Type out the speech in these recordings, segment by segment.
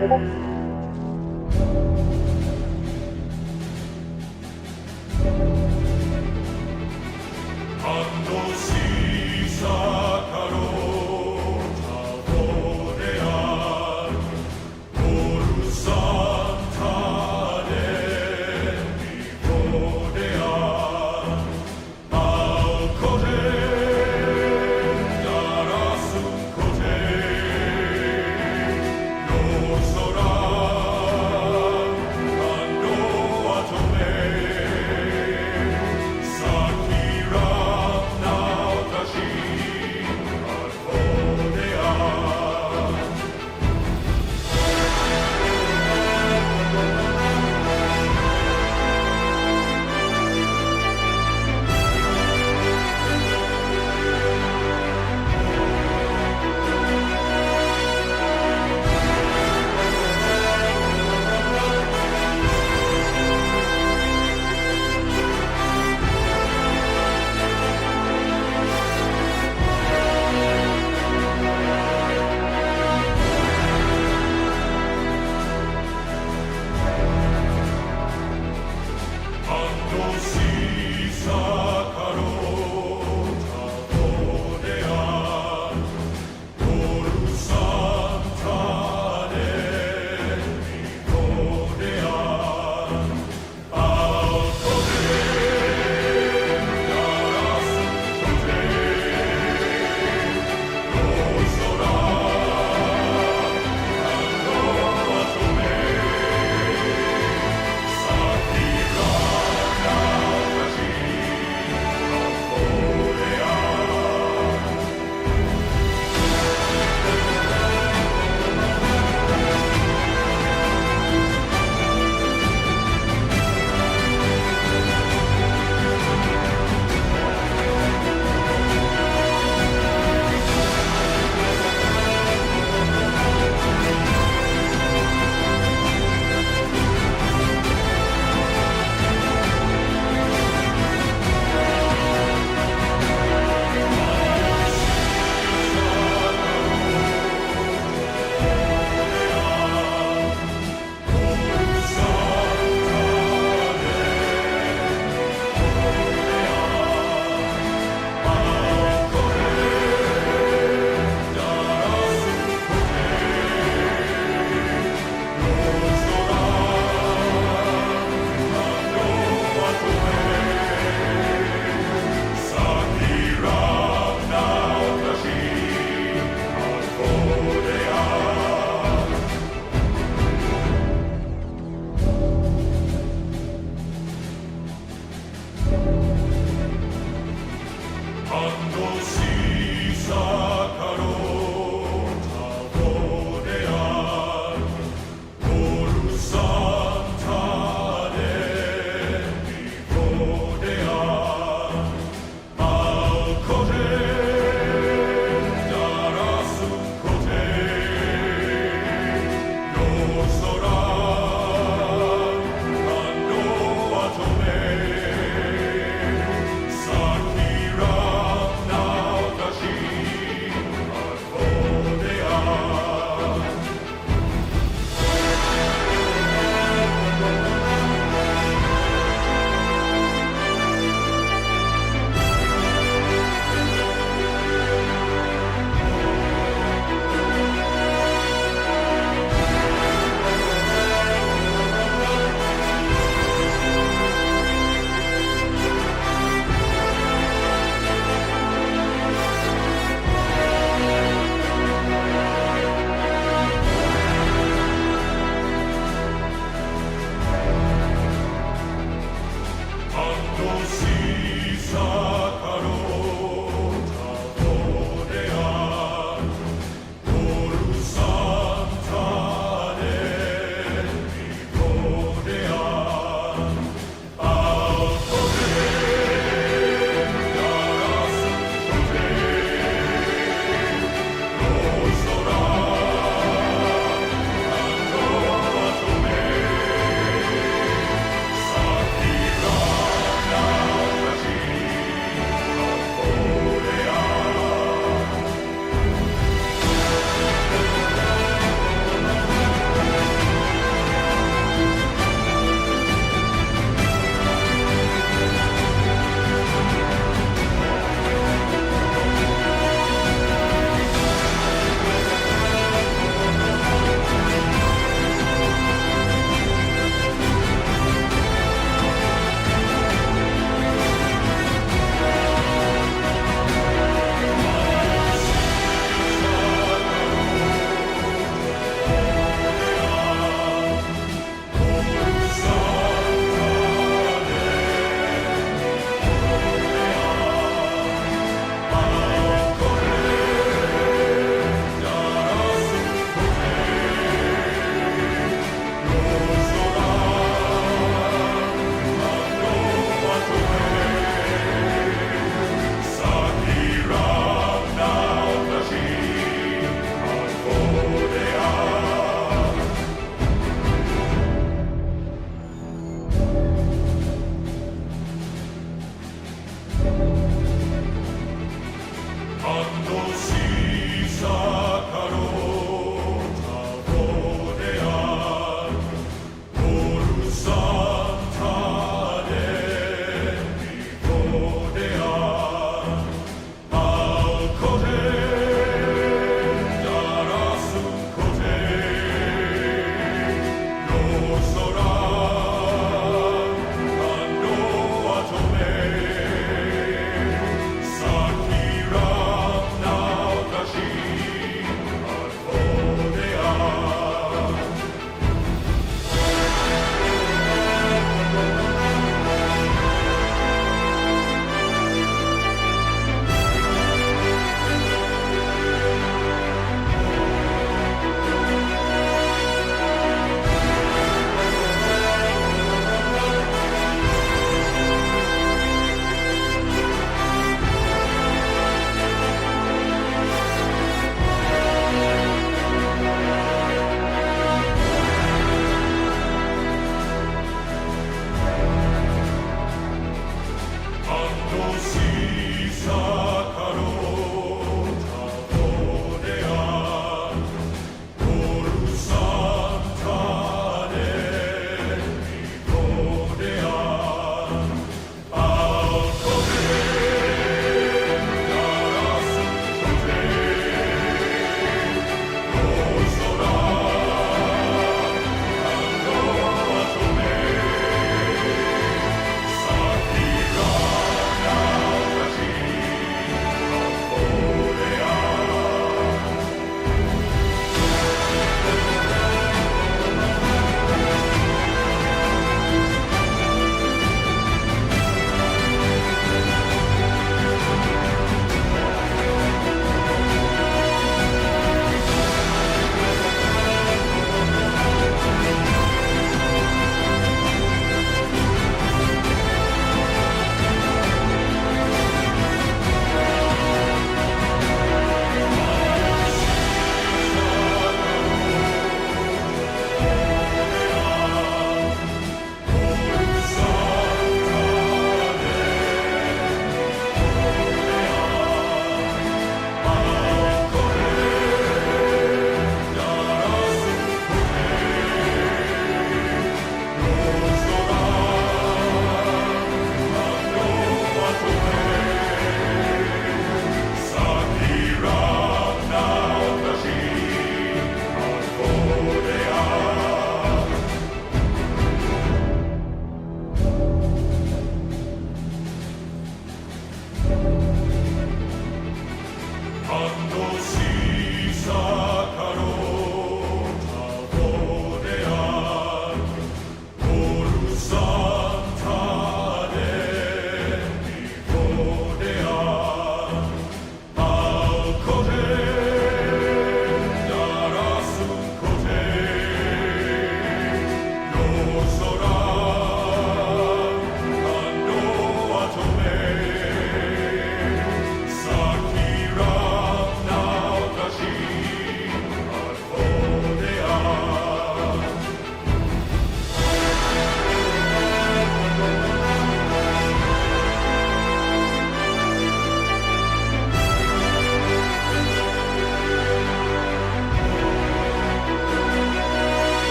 Quando si sa carota volear, Horus Santane mi volear, al cote darà sun cote, non sorà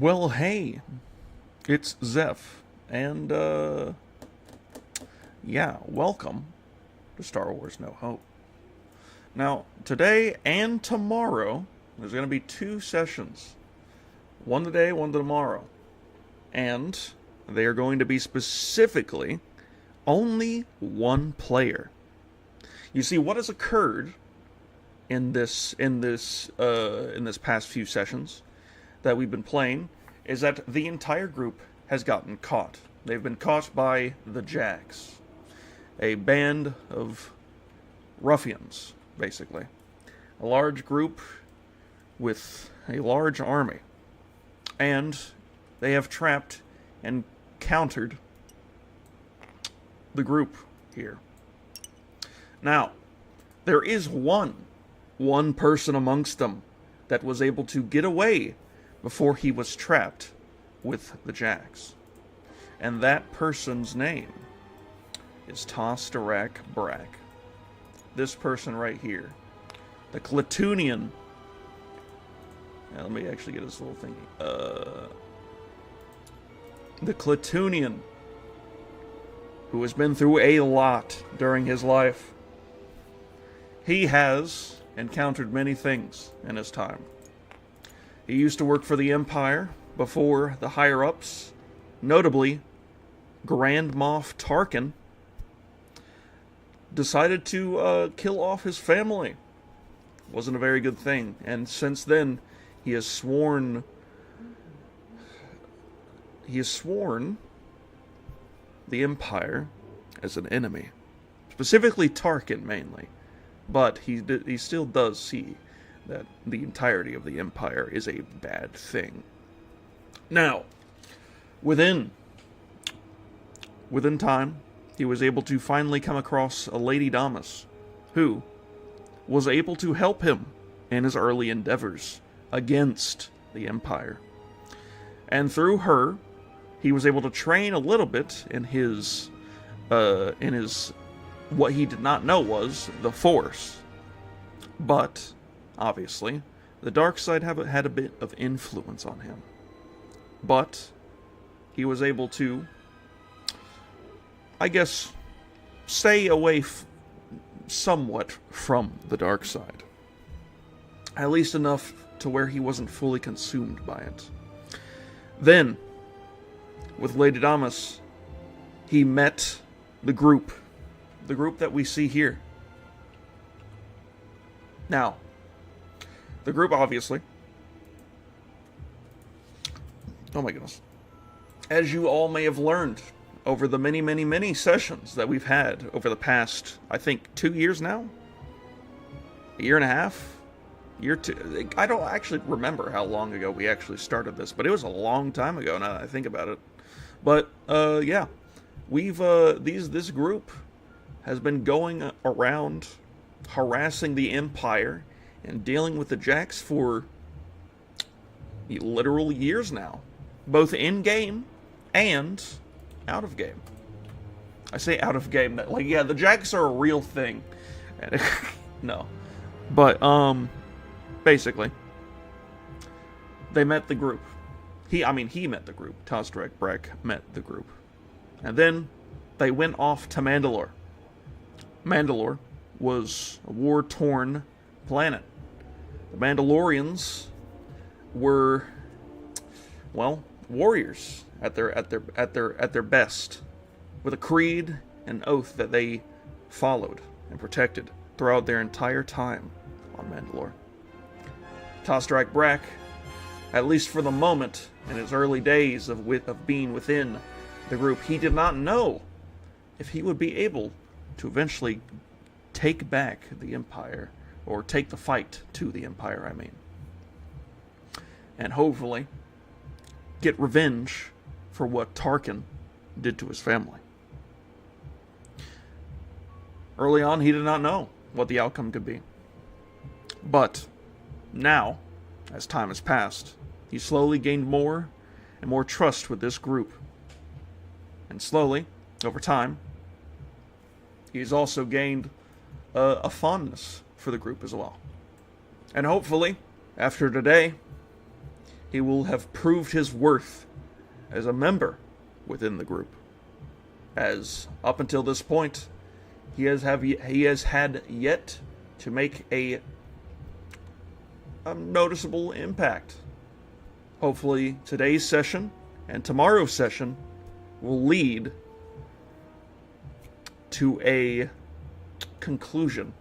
Well, hey, it's Zeph, and, yeah, welcome to Star Wars No Hope. Now, today and tomorrow, there's going to be 2 sessions. One today, one tomorrow. And they are going to be specifically only one player. You see, what has occurred in this past few sessions that we've been playing is that the entire group has gotten caught. They've been caught by the Jacks, a band of ruffians, basically. A large group with a large army. And they have trapped and countered the group here. Now, there is one person amongst them that was able to get away before he was trapped with the Jacks. And that person's name is Tostarac Brack. This person right here. The Clatoonian. Now, let me actually get this little thingy. The Clatoonian, who has been through a lot during his life. He has encountered many things in his time. He used to work for the Empire before the higher-ups, notably Grand Moff Tarkin, decided to kill off his family. Wasn't a very good thing, and since then he has sworn the Empire as an enemy. Specifically Tarkin, mainly. But he still does see that the entirety of the Empire is a bad thing. Now, within time, he was able to finally come across a Lady Damas, who was able to help him in his early endeavors against the Empire. And through her, he was able to train a little bit in his what he did not know was the Force. But, obviously, the dark side had a bit of influence on him. But he was able to, I guess, stay away somewhat from the dark side. At least enough to where he wasn't fully consumed by it. Then, with Lady Damas, he met the group that we see here. Now, the group, obviously, oh my goodness, as you all may have learned over the many sessions that we've had over the past, I think, 2 years now? A year and a half? Year 2? I don't actually remember how long ago we actually started this, but it was a long time ago now that I think about it. But, yeah, we've, this group has been going around harassing the Empire and dealing with the Jacks for literal years now. Both in-game and out of game. I say out of game, that, like, yeah, the Jacks are a real thing. No. But, basically, they met the group. He met the group. Tostarac Brack met the group. And then they went off to Mandalore. Mandalore was a war-torn planet. The Mandalorians were, well, warriors at their best, with a creed and oath that they followed and protected throughout their entire time on Mandalore. Tostarac Brack, at least for the moment, in his early days of being within the group, he did not know if he would be able to eventually take back the Empire, or take the fight to the Empire, I mean. And hopefully get revenge for what Tarkin did to his family. Early on, he did not know what the outcome could be. But now, as time has passed, he slowly gained more and more trust with this group. And slowly, over time, he's also gained a fondness for the group as well. And hopefully, after today, he will have proved his worth as a member within the group. As up until this point, he has had yet to make a noticeable impact. Hopefully, today's session and tomorrow's session will lead to a conclusion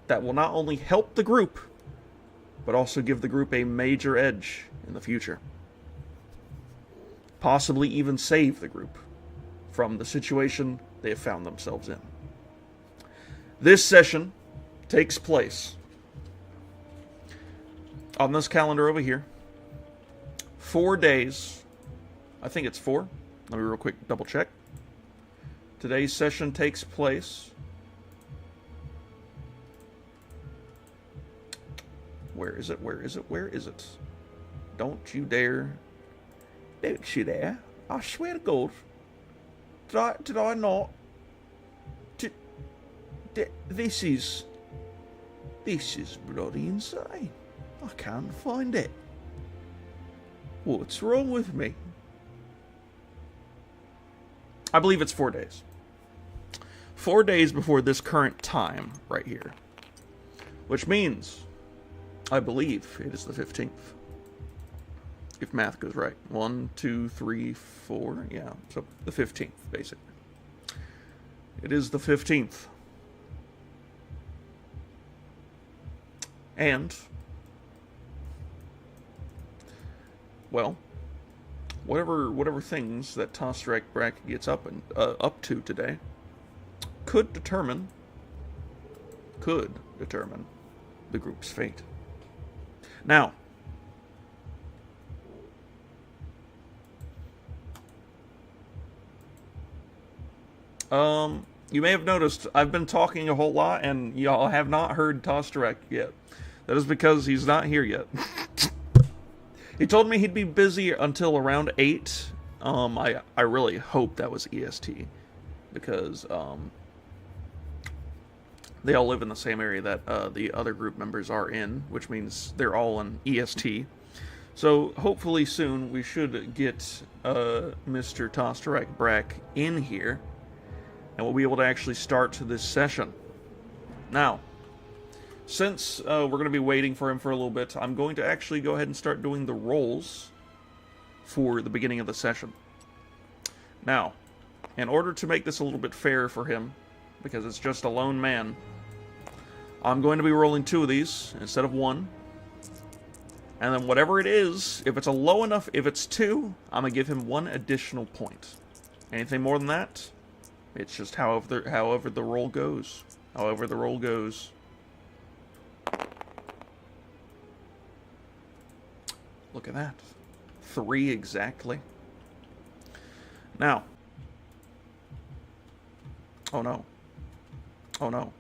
that will not only help the group, but also give the group a major edge in the future. Possibly even save the group from the situation they have found themselves in. This session takes place on this calendar over here. 4 days. I think it's 4. Let me real quick double check. Today's session takes place. Where is it? Where is it? Where is it? Don't you dare. Don't you dare. I swear to God. Did I not? This is bloody insane. I can't find it. What's wrong with me? I believe it's 4 days. 4 days before this current time right here. Which means, I believe it is the 15th. If math goes right. 1, 2, 3, 4. Yeah, so the 15th, basically. It is the 15th. And, well, whatever things that Tostarac Brack gets up to today could determine the group's fate. Now, you may have noticed I've been talking a whole lot, and y'all have not heard Tostarac yet. That is because he's not here yet. He told me he'd be busy until around 8. I really hope that was EST, because they all live in the same area that the other group members are in, which means they're all in EST. So hopefully soon we should get Mr. Tostarac Brack in here, and we'll be able to actually start this session. Now, since we're going to be waiting for him for a little bit, I'm going to actually go ahead and start doing the rolls for the beginning of the session. Now, in order to make this a little bit fair for him, because it's just a lone man, I'm going to be rolling 2 of these instead of 1. And then whatever it is, if it's a low enough, if it's 2, I'm going to give him 1 additional point. Anything more than that, it's just however the roll goes. However the roll goes. Look at that. 3 exactly. Now. Oh no. Oh no.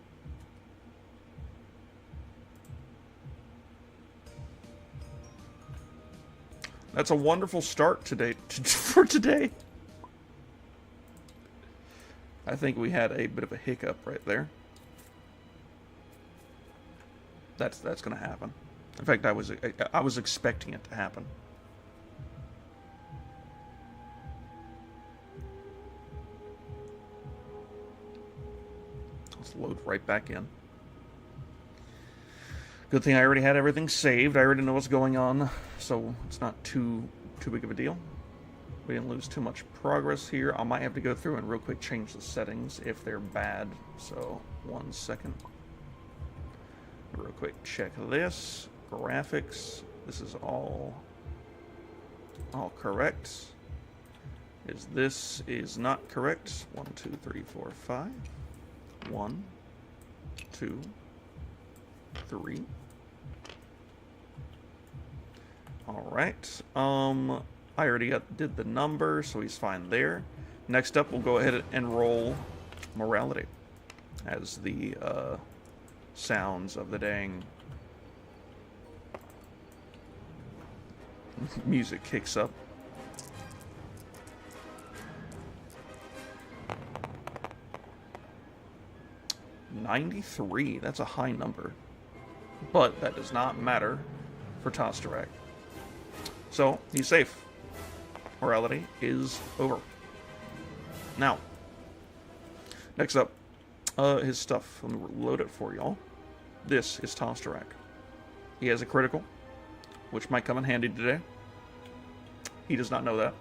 That's a wonderful start today for today. I think we had a bit of a hiccup right there. That's going to happen. In fact, I was expecting it to happen. Let's load right back in. Good thing I already had everything saved. I already know what's going on, so it's not too big of a deal. We didn't lose too much progress here. I might have to go through and real quick change the settings if they're bad. So, 1 second. Real quick, check this. Graphics. This is all correct. This is not correct. 1, 2, 3, 4, 5. 1, 2, 3. All right. I already did the number, so he's fine there. Next up, we'll go ahead and roll morality as the sounds of the dang music kicks up. $93. That's a high number, but that does not matter for Tostarac. So, he's safe. Morality is over. Now, next up, his stuff. Let me load it for y'all. This is Tostarac. He has a critical, which might come in handy today. He does not know that.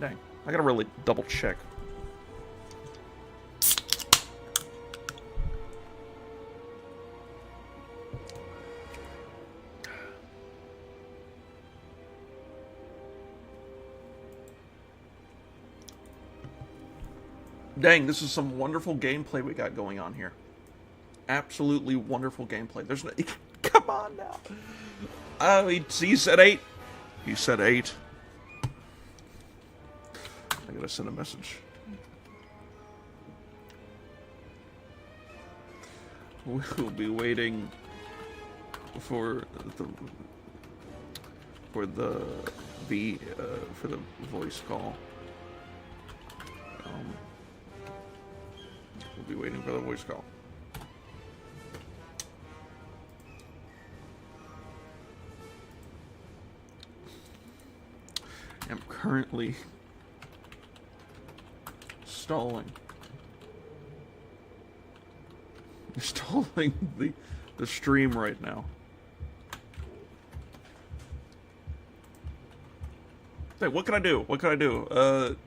Dang, I gotta really double check. Dang, this is some wonderful gameplay we got going on here. Absolutely wonderful gameplay. There's no... Come on now. Oh, he said 8. He said 8. I gotta send a message. We'll be waiting for the voice call. We'll be waiting for the voice call. I'm currently stalling the stream right now. Hey, what can I do? What can I do?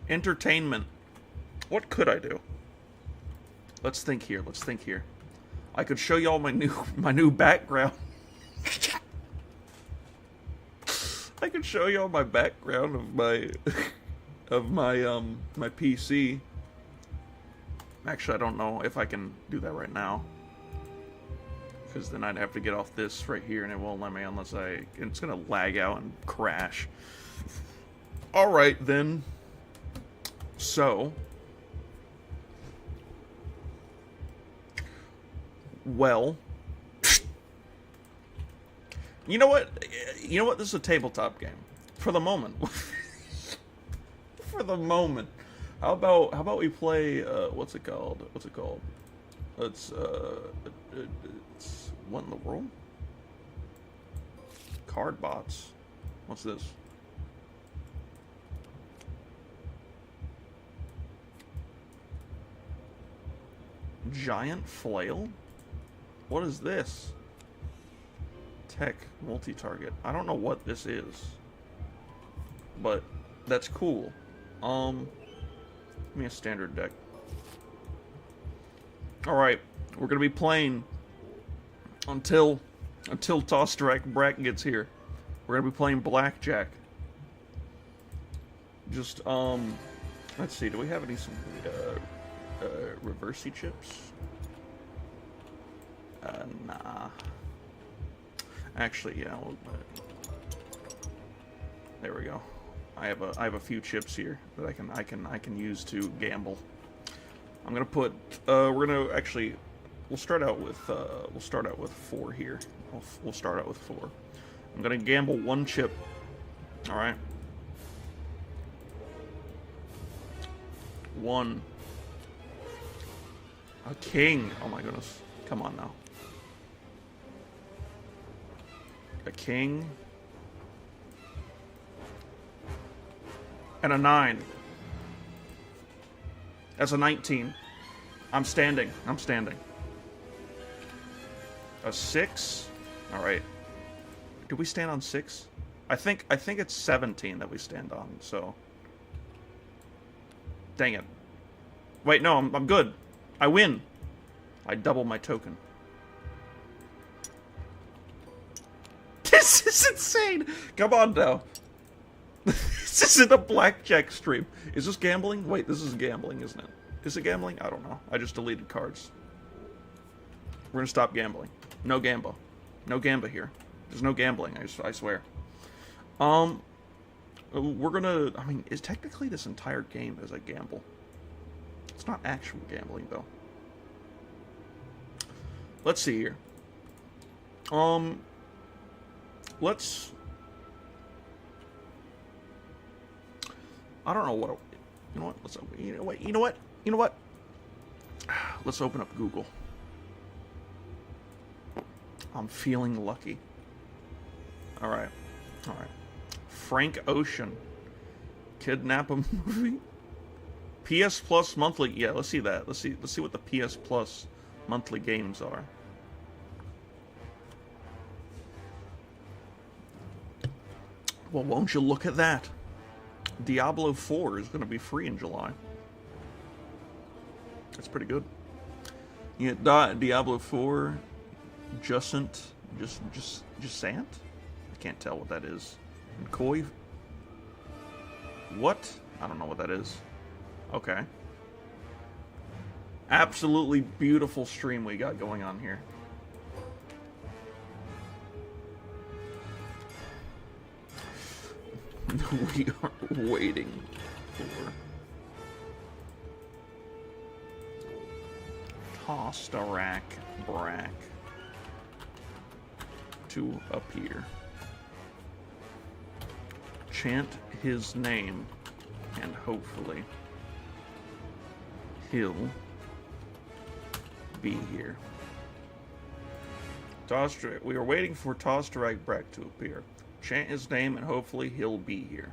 Entertainment. What could I do? Let's think here. Let's think here. I could show y'all my new background. I could show y'all my background of my my PC. Actually, I don't know if I can do that right now, because then I'd have to get off this right here, and it won't let me unless it's gonna lag out and crash. All right then. So, well, you know what? You know what? This is a tabletop game for the moment. For the moment. How about we play? What's it called? What's it called? It's what in the world? Card bots. What's this? Giant flail? What is this? Tech multi-target. I don't know what this is, but that's cool. Give me a standard deck. Alright, we're gonna be playing until Tostarac Brack gets here. We're gonna be playing blackjack. Just let's see, do we have any reversey chips? Nah. Actually, yeah. There we go. I have a few chips here that I can use to gamble. I'm gonna put. We'll start out with 4 here. We'll start out with 4. I'm gonna gamble 1 chip. All right. 1. A king. Oh my goodness. Come on now. A king. And a 9. That's a 19. I'm standing. I'm standing. A 6. All right. Do we stand on 6? I think it's 17 that we stand on. So. Dang it. Wait, no, I'm good. I win. I double my token. This is insane. Come on now. This isn't a blackjack stream. Is this gambling? Wait, this is gambling, isn't it? Is it gambling? I don't know. I just deleted cards. We're gonna stop gambling. No gamba. No gamba here. There's no gambling, I swear. We're gonna... I mean, technically this entire game is a gamble. It's not actual gambling, though. Let's see here. Let's... I don't know what... You know what? Let's open... You know what? You know what? Let's open up Google. I'm feeling lucky. Alright. Alright. Frank Ocean. Kidnap a movie? PS Plus monthly. Yeah, let's see that. Let's see what the PS Plus monthly games are. Well, won't you look at that? Diablo 4 is going to be free in July. That's pretty good. You get Diablo 4, Jusant. I can't tell what that is. And Koi. What? I don't know what that is. Okay. Absolutely beautiful stream we got going on here. We are waiting for Tostarac Brack to appear. Chant his name, and hopefully he'll be here. Tostarac. We are waiting for Tostarac Brack to appear. Chant his name, and hopefully he'll be here.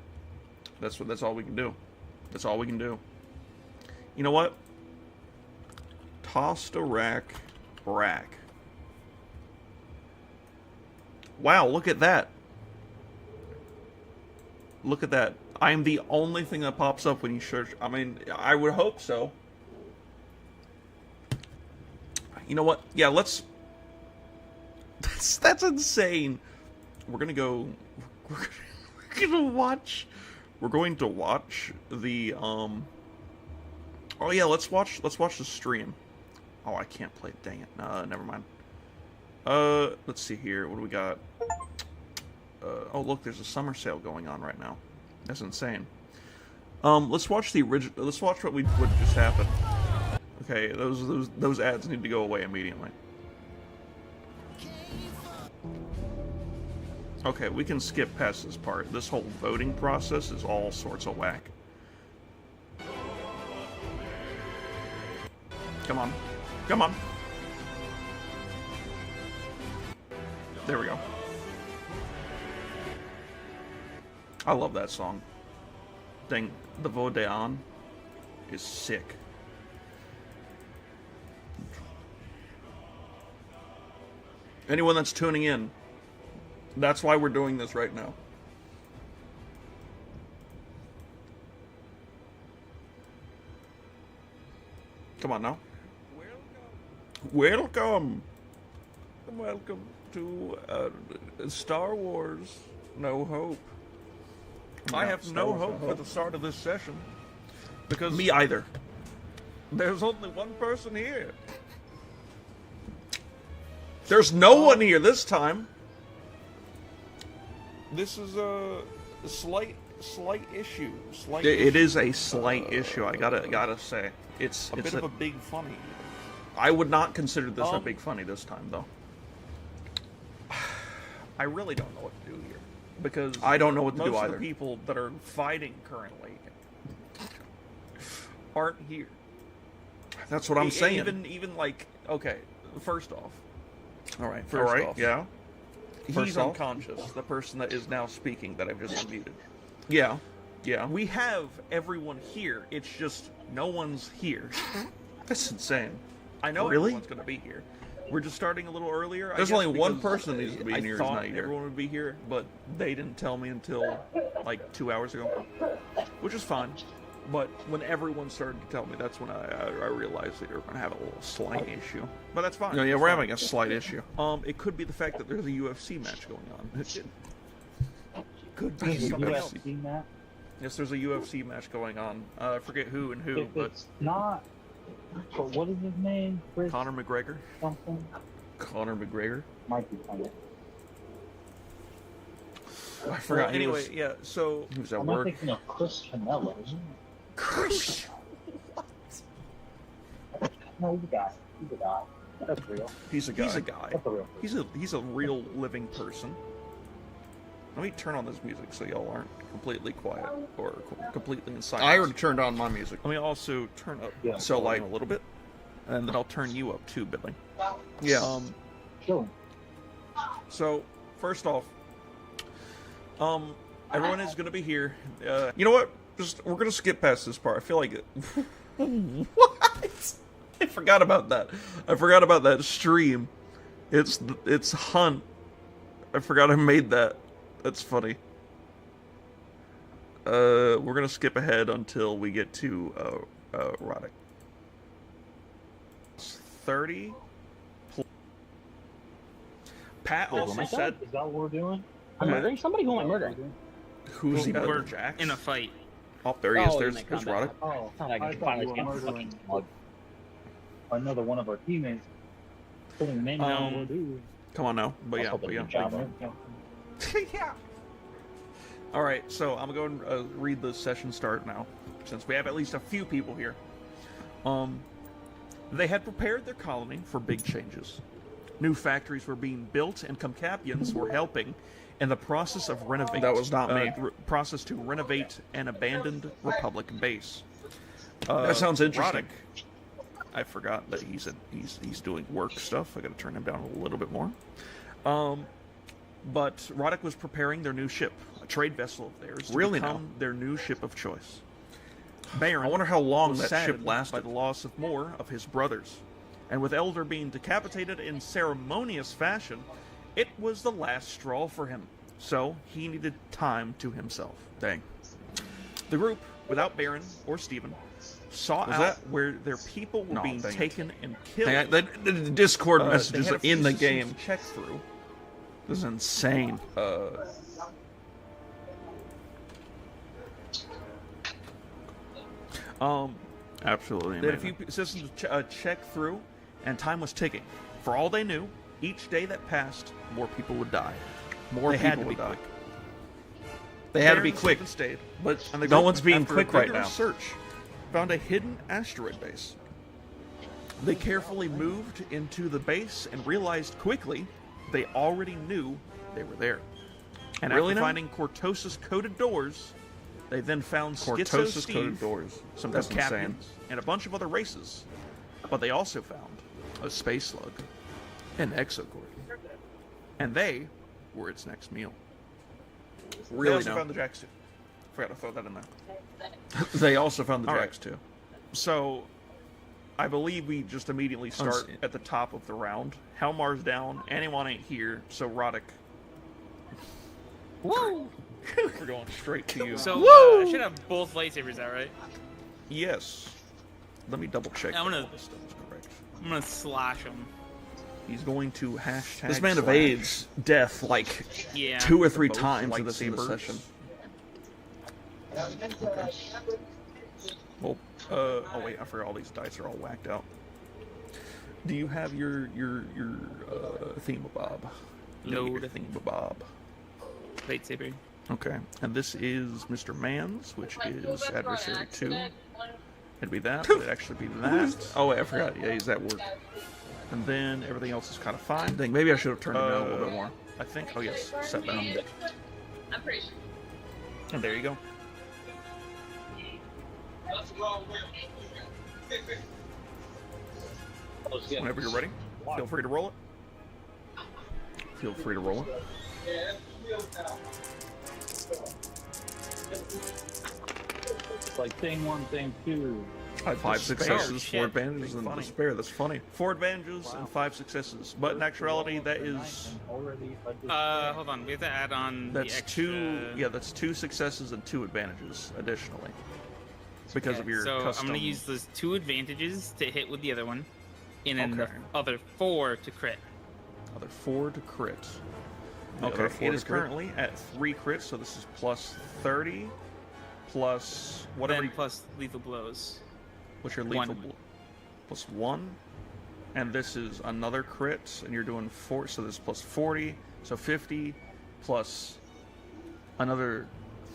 That's all we can do. That's all we can do. You know what? Tostarac Brack. Wow, look at that. Look at that. I am the only thing that pops up when you search. I mean, I would hope so. You know what? Yeah, let's... That's insane. We're gonna go... We're going to watch the, Oh yeah, let's watch the stream. Oh, I can't play it. Dang it. Never mind. Let's see here. What do we got? Oh, look, there's a summer sale going on right now. That's insane. Let's watch the original. Let's watch what just happened. Okay, those ads need to go away immediately. Okay, we can skip past this part. This whole voting process is all sorts of whack. Come on. Come on. There we go. I love that song. Dang, the Vodeon is sick. Anyone that's tuning in, that's why we're doing this right now. Come on now. Welcome. Welcome to Star Wars No Hope. I have no hope at the start of this session. Because... Me either. There's only one person here. There's no one here this time. This is a slight issue. It is a slight issue. I gotta say, it's a bit of a big funny. I would not consider this a big funny this time, though. I really don't know what to do here because I don't know what to do either. Most of the people that are fighting currently aren't here. That's what I'm saying. Even like, okay, first off. All right. First off, yeah. He's unconscious. The person that is now speaking that I've just unmuted. Yeah. Yeah. We have everyone here. It's just no one's here. That's insane. I know everyone's going to be here. We're just starting a little earlier. There's only one person that needs to be here. I thought everyone would be here, but they didn't tell me until like 2 hours ago, which is fine. But when everyone started to tell me, that's when I realized that you're going to have a little slight issue. But that's fine. No, yeah, we're having a slight issue. It could be the fact that there's a UFC match going on. It could be something else. Match? Yes, there's a UFC match going on. I forget who and who, but it's not. But what is his name? Chris Conor McGregor. Something. Conor McGregor. Might be funny. I forgot. Well, anyway, yeah. So he was at work. I'm thinking of Chris Canelo. Chris. What? No, he's a guy. He's a guy. That's real. He's a guy. He's a guy. That's a real person. He's a real living person. Let me turn on this music so y'all aren't completely quiet or completely in silence. I already turned on my music. Let me also turn up so light a little bit, and then I'll turn you up too, Billy. Yeah. Sure. So, first off, everyone is going to be here. You know what? We're going to skip past this part. I feel like it. What? I forgot about that. I forgot about that stream. It's Hunt. I forgot I made that. That's funny. We're going to skip ahead until we get to Roddick. 30. Pat Wait, also what am I said, Is that what we're doing? I'm murdering somebody. Who am I murdering? "Who's the other We're Jax?" in a fight. Oh, there he is. Oh, There's in the Roddick. combat. Oh, Thought I I could thought finally you were get murdering fucking mug. another one of our teammates. Pulling men down. Dude. Come on now. But I was yeah, hoping but yeah. to Java. Yeah. All right, so I'm gonna go and read the session start now, since we have at least a few people here. They had prepared their colony for big changes. New factories were being built, and Comcapians were helping in the process of renovate. That was not me. Process to renovate an abandoned Republic base. That sounds interesting. Roddick. I forgot that he's doing work stuff. I got to turn him down a little bit more. But Roddick was preparing their new ship, a trade vessel of theirs, to become their new ship of choice. Baron, I wonder how long was that ship saddened lasted. by the loss of more of his brothers, and with Elder being decapitated in ceremonious fashion, it was the last straw for him. So he needed time to himself. Dang. The group, without Baron or Stephen, sought Was out that- where their people were No, being dang it. taken and killed. Dang, the Discord They messages had a are few in the systems game. to check through. This is insane. Absolutely They had a amazing. few systems to check through, and time was ticking. For all they knew, each day that passed, more people would die. More They had people to would be die. quick. They had to Baron be quick. Stephen stayed, but and the No group, one's being after quick a right vigorous now. Search found a hidden asteroid base. They carefully moved into the base and realized quickly they already knew they were there. And Really after now? finding Cortosis coded doors, they then found Schizo Cortosis Steve, coded doors. some That's captains, insane. and a bunch of other races. But they also found a space slug, an exocord, and they were its next meal. They Really also now? found the Jax too. Forgot to throw that in there. They also found the All Jax too. So, I believe we just immediately start Uns- at the top of the round. Helmar's down. Anyone ain't here, so Roddick. Woo! We're going straight to you. So I should have both lightsabers out, right? Yes. Let me double check. I'm gonna- that this stuff is correct. I'm gonna slash them. He's going to hashtag. This man slash evades death like Yeah. 2 or 3 both times in this lightsabers. session. Well, oh wait, I forgot all these dice are all whacked out. Do you have your thingamabob? Load. Thingamabob. Lightsaber. Okay, and this is Mr. Mans, which is Adversary 2. It'd be that, but it'd actually be that. Oh wait, I forgot. Yeah, he's at work. And then everything else is kind of fine. Dang, maybe I should have turned it down a little bit more. I think. Oh yes, setback. I'm pretty sure. And there you go. Whenever you're ready, feel free to roll it. Feel free to roll it. It's like thing 1, thing 2. 5 successes, Shit. 4 advantages, and Funny. despair. That's funny. 4 advantages and 5 successes. But in actuality, that is Already, Hold on. We have to add on that's the extra. 2. Yeah, that's 2 successes and 2 advantages additionally. Because of your So custom. I'm gonna use those 2 advantages to hit with the other one, and then Okay. the other 4 to crit. Other 4 to crit. The Okay, other 4 it to is crit. currently at 3 crits, so this is plus 30, plus whatever. Then plus lethal blows. What's your lethal? 1. Plus 1, and this is another crit, and you're doing 4. So this is plus 40, so 50, plus another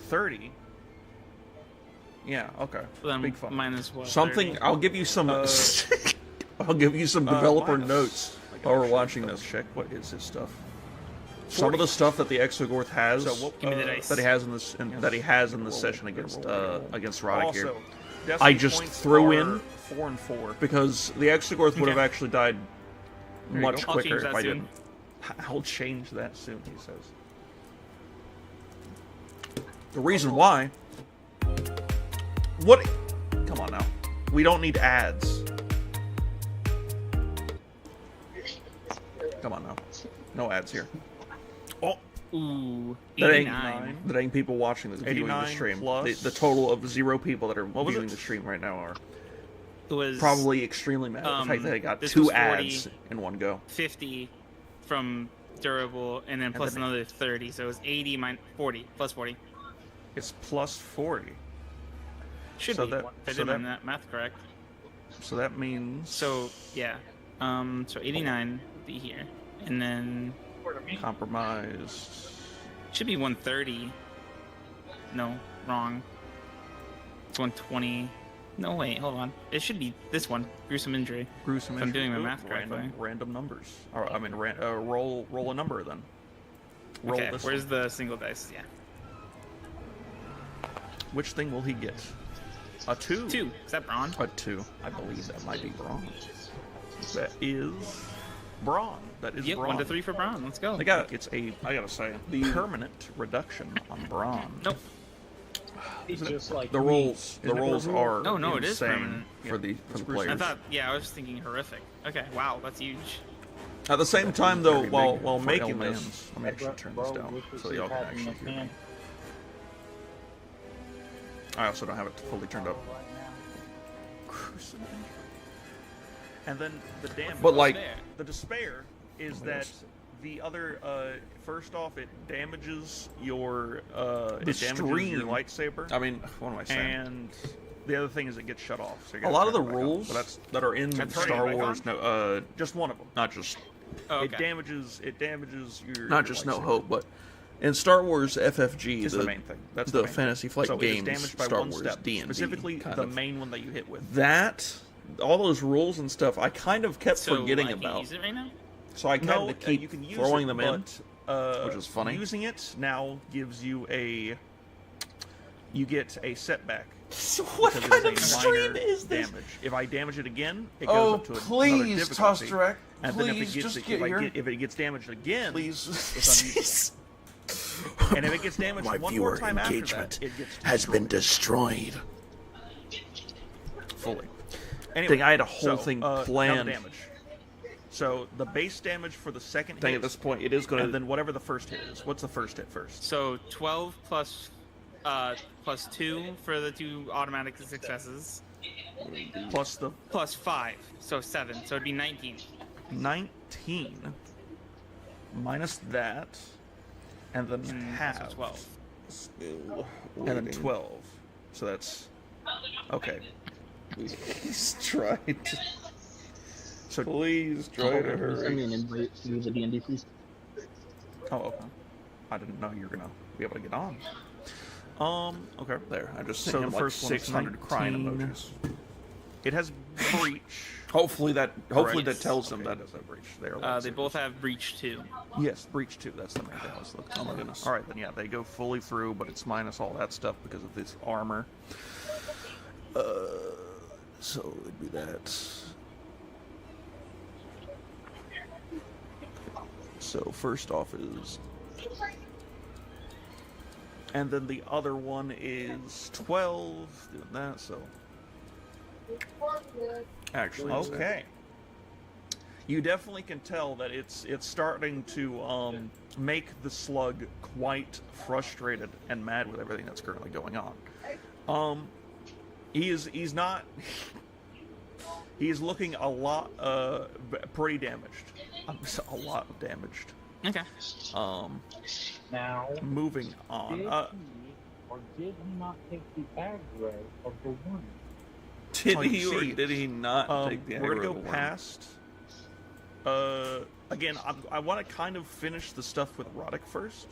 30. Yeah. Okay. So then Big fun. minus what? Something. 30? I'll give you some. Uh, I'll give you some developer minus- notes I gotta while we're actually watching double this. Check what is his stuff. Some of the stuff that the Exogorth has, So what? Give me the dice. that he has in this, that he has in this Roll, session roll, against roll. against Roddick Also, here, destiny I just points threw are in 4 and 4. because the Exogorth would have Okay. actually died you much go. I'll quicker change if that I soon. didn't. I'll change that soon, he says. The reason why... What? Come on now. We don't need ads. Come on now. No ads here. Oh, Ooh, that 89. ain't people watching this, viewing the stream. plus- The total of 0 people that are was viewing it? the stream right now are It was probably extremely mad at the fact that they got this 2 was 40. ads in one go. 50 from durable, and then plus then- another 30. So it was 80 minus 40 plus 40. It's plus 40. Should So be. that- if I so did my that- math correct. So that means So yeah. So 89 would be here, and then compromised. should be 130. No, wrong. It's 120. No, wait, hold on. It should be this one. Gruesome injury. Gruesome If I'm injury. doing my Ooh, math correctly. Random numbers. Or, I mean, roll a number then. Roll Okay, this where's one. the single dice? Yeah. Which thing will he get? A 2. 2. Is that Braun? A 2. I believe that might be Braun. That is Braun. That is Yep, Braun. 1 to 3 for Braun. Let's go. I gotta say, the permanent reduction on Braun. Nope. He's just like The me. rolls are Oh, no, it is insane permanent. for the I players. thought, yeah, I was thinking horrific. Okay, wow, that's huge. At the same time, though, very while big while for making L-mans. this, let me actually turn this down Wish so we y'all can had actually enough hear me. hands I also don't have it fully turned up. right now. And then the damage. But, like- the despair is that the other. First off, it damages your. It damages your stream. lightsaber. I mean, what am I saying? And the other thing is it gets shut off. So you A gotta lot of turn the it back on. rules But that's that are in That's Star right. Wars, just one of them. not just Oh, It okay. damages. It damages your. not your just No lightsaber. Hope, but in Star Wars FFG, Is the main thing. That's the main thing. Fantasy Flight so games, it is damaged by Star one Wars step. D&D, Specifically, kind the of. main one that you hit with. That all those rules and stuff, I kind of kept So forgetting I can't about. use it right now? So I kind No, of keep you can use throwing it, them in. but, which is funny. Using it now gives you you get a setback. What because kind it of is a stream minor is this? damage. If I damage it again, it goes Oh, up to another please, difficulty. Tostarac. And then Please, if just get here. if it gets damaged again, Please. it's unusable. And if it gets damaged My one viewer more time engagement after that, it gets has been destroyed destroyed. fully. Anyway, I had a whole thing now the planned. damage. So the base damage for the second Thing hit, at this point, it is going and to. then whatever the first hit is. What's the first hit first? So 12 plus 2 for the 2 automatic successes, Plus the plus 5, so 7. So it'd be 19. 19 minus that, and then So half, 12. and then 12. So that's okay. Please try to. So Please try to Send hurry. me an invite to the D&D, please. oh, okay. I didn't know you were gonna be able to get on. Okay. There, I just So sent the him like first one is 600 crying 19. emojis. It has breach. Hopefully that Correct. that tells them Okay, that. it does have breach. They are They lightsabers. both have breach 2. Yes, breach 2. That's the main thing I was looking for. Oh my goodness. All right, then yeah, they go fully through, but it's minus all that stuff because of this armor. So it'd be that. So first off is And then the other one is 12. Doing that, so. actually Okay. You definitely can tell that it's starting to make the slug quite frustrated and mad with everything that's currently going on. He's not. He's looking a lot pretty damaged. A lot damaged. Okay. Now, Moving on. did he or did he not take the aggro of the one? did Oh, he you or see, did he not take the we're gonna aggro go of the worm? past. Again, I want to kind of finish the stuff with Roddick first,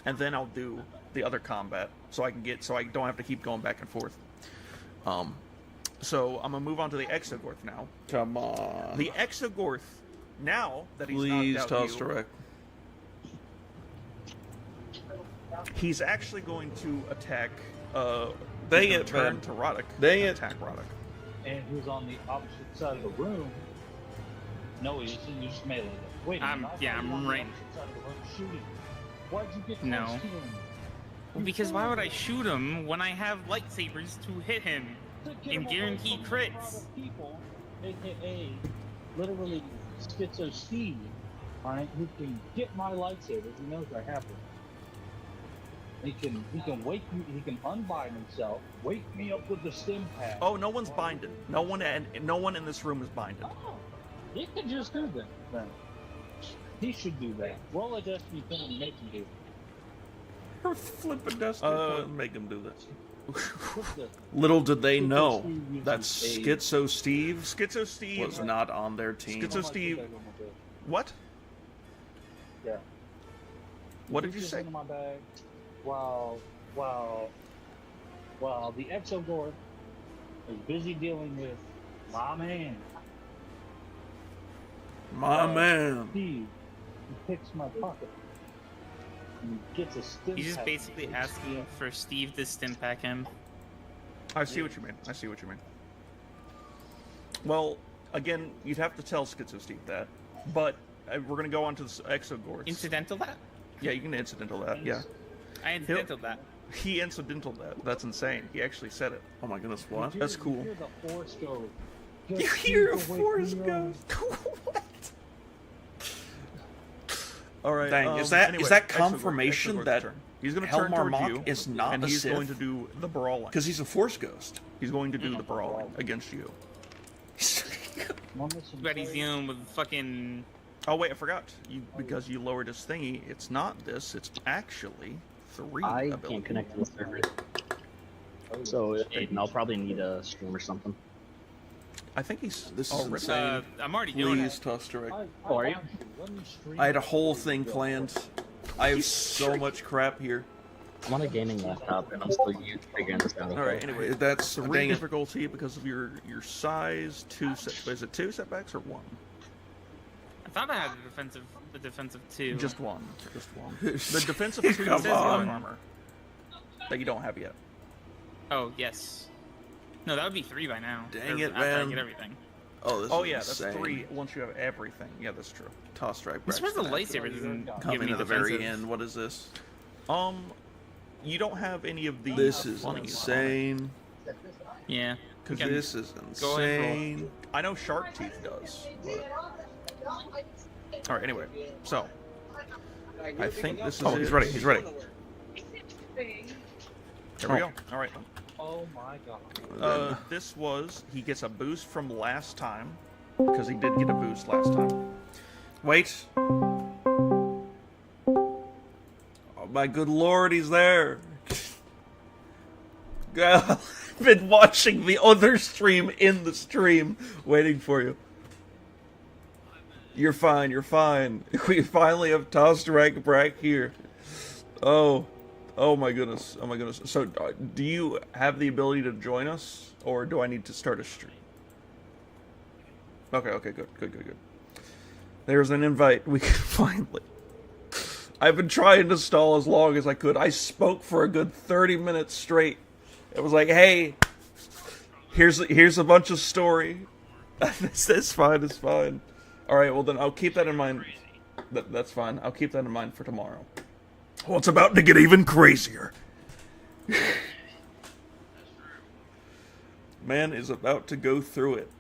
and then I'll do the other combat, so I don't have to keep going back and forth. So I'm gonna move on to the Exogorth now. Come on. The Exogorth, now that he's Please, knocked out you, Tostarac. he's actually going to attack. Dang he's gonna it, turn man. to Roddick. Dang and it. Attack Roddick. And who's on the opposite side of the room? No, he isn't. You just meleeed it. Wait, I'm right. Shooting. Why'd you get No. close to him? Because why would I shoot him when I have lightsabers to hit him? To get And him away guaranteed from a crowd crits. of people, aka literally Schizo Steve, alright, who can get my lightsabers. He knows I have them. He can wake me. He can unbind himself, wake me up with the stim pad. Oh, no one's binded. No one in this room is binded. Oh, he can just do that. Then he should do that. Roll a destiny thing and make him do it. Her flipping destiny. Make him do this. Put the- Little did they Schizo know Steve uses that a- Schizo Steve Schizo Steve. was not on their team. Schizo How much Steve- is that gonna do? What? Yeah. What did you Just say? into my bag while the Exogore is busy dealing with my man. My man. Steve, he picks my pocket and gets a stim He's just pack. basically asking for Steve to stim pack him. I see what you mean. I see what you mean. Well, again, you'd have to tell Schizo Steve that, but we're gonna go on to the Exogorts. Incidental that? Yeah, you can incidental that. Yeah, I incidental that. he incidental that. That's insane. He actually said it. Oh my goodness, what? That's cool. You hear the Force go. You hear a "Just wake force me go. up." What? All right. Dang, is that anyway, confirmation Exogor's that turn. He's going to turn Helmar towards Mock you, is not and a he's Sith? going to do the brawling. Because he's a Force ghost. He's going to do the brawling against you. Mom, listen, But he's sorry. dealing with fucking. Oh wait, I forgot. Because you lowered his thingy. It's not this. It's actually 3 I abilities. can't connect to the server. So I'll probably need a stream or something. I think he's. This is already- insane. I'm already doing Please, it. Tostarac. Oh, are you? Let me stream I had a it whole before you thing go. planned. I have so much crap here. I'm on a gaming laptop and I'm still figuring this out. All right. Anyway, That's 3 dang it. difficulty because of your size. 2 set. Is it 2 setbacks or 1? I thought I had the defensive 2. Just 1. Just 1. The defensive 2 Come is on. armor that you don't have yet. Oh, yes. No, that would be 3 by now. Dang Or it, after I man. get everything. Oh, this Oh is yeah, that's insane. 3 once you have everything. Yeah, that's true. Tostarac. I'm surprised the Braxton lightsaber doesn't give coming me to the defensive. very end. What is this? You don't have any of the. This is funnies. insane. Yeah. Because Okay. This is Go ahead and roll. insane. I know Shark Teeth does. But... All right. Anyway, so I think this is. Oh, it. he's ready. He's ready. There we go. All right. Oh my god. This was he gets a boost from last time because he did get a boost last time. Wait. Oh my good lord, he's there. I've been watching the other stream in the stream, waiting for you. You're fine. You're fine. We finally have Tostarac Brack here. Oh my goodness. Oh my goodness. So, do you have the ability to join us, or do I need to start a stream? Okay. Good. There's an invite. We can finally. I've been trying to stall as long as I could. I spoke for a good 30 minutes straight. It was like, hey, here's a bunch of story. It's fine. It's fine. All right. Well, then I'll keep that in mind. That's fine. I'll keep that in mind for tomorrow. Well, it's about to get even crazier. Man is about to go through it.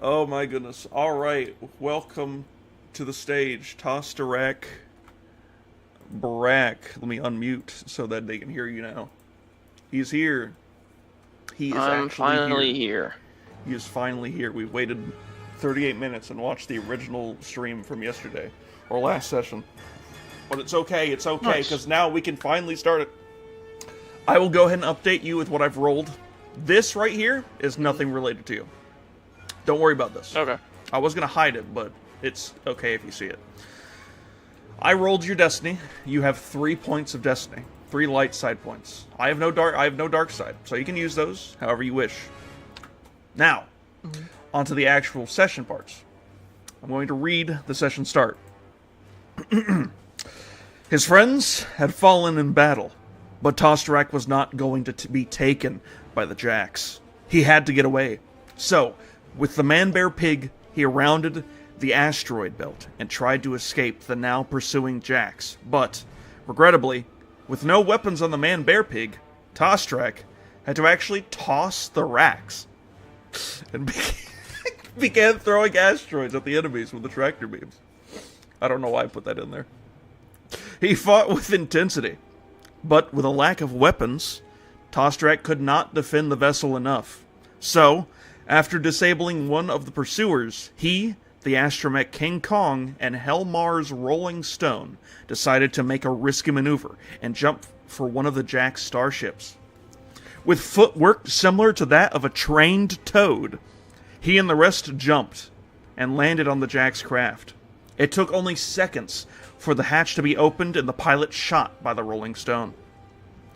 Oh my goodness. All right. Welcome to the stage, Tostarac Brack. Let me unmute so that they can hear you now. He's here. He is I'm actually finally here. He is finally here. We waited 38 minutes and watched the original stream from yesterday, or last session. But it's okay, because now we can finally start it. I will go ahead and update you with what I've rolled. This right here is nothing related to you. Don't worry about this. Okay. I was going to hide it, but it's okay if you see it. I rolled your destiny. You have 3 points of destiny. 3 light side points. I have no dark side, so you can use those however you wish. Now, onto the actual session parts. I'm going to read the session start. His friends had fallen in battle, but Tostarac was not going to be taken by the Jacks. He had to get away. So, with the man-bear pig, he rounded the asteroid belt and tried to escape the now pursuing Jacks, but, regrettably, with no weapons on the man-bear pig, Tostarac had to actually toss the racks and began throwing asteroids at the enemies with the tractor beams. I don't know why I put that in there. He fought with intensity, but with a lack of weapons, Tostarac could not defend the vessel enough. So, after disabling one of the pursuers, he, the astromech King Kong, and Helmar's Rolling Stone decided to make a risky maneuver and jump for one of the Jack's starships. With footwork similar to that of a trained toad, he and the rest jumped and landed on the Jack's craft. It took only seconds for the hatch to be opened and the pilot shot by the Rolling Stone.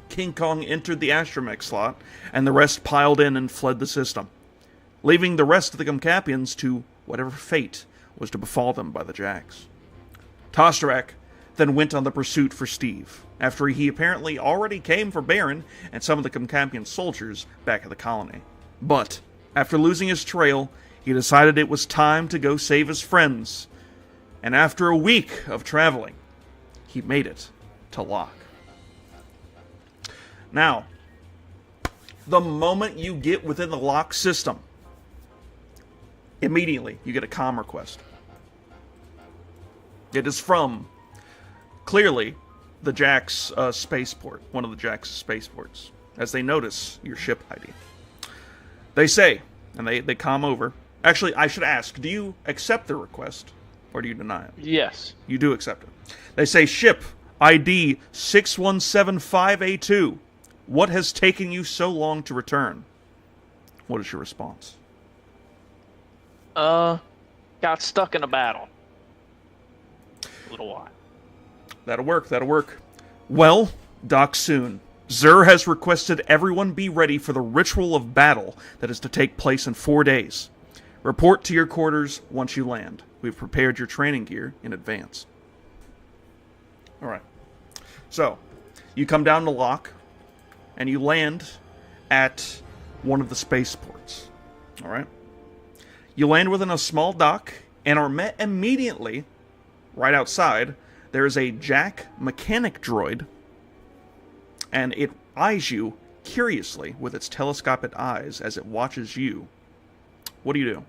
King Kong entered the astromech slot, and the rest piled in and fled the system, leaving the rest of the Comcapians to whatever fate was to befall them by the Jacks. Tostarac then went on the pursuit for Steve, after he apparently already came for Baron and some of the Comcapian soldiers back at the colony. But, after losing his trail, he decided it was time to go save his friends, and after a week of traveling, he made it to Locke. Now, the moment you get within the Locke system, immediately you get a comm request. It is from, clearly, the Jack's spaceport, one of the Jack's spaceports, as they notice your ship ID. They say, and they comm over. Actually, I should ask, do you accept the request, or do you deny it? Yes. You do accept it. They say, ship ID 6175A2. What has taken you so long to return? What is your response? Got stuck in a battle. A little while. That'll work. Well, dock soon. Xur has requested everyone be ready for the ritual of battle that is to take place in 4 days. Report to your quarters once you land. We've prepared your training gear in advance. Alright. So, you come down to Locke, and you land at one of the spaceports. Alright? You land within a small dock, and are met immediately, right outside. There is a Jack mechanic droid, and it eyes you curiously with its telescopic eyes as it watches you. What do you do?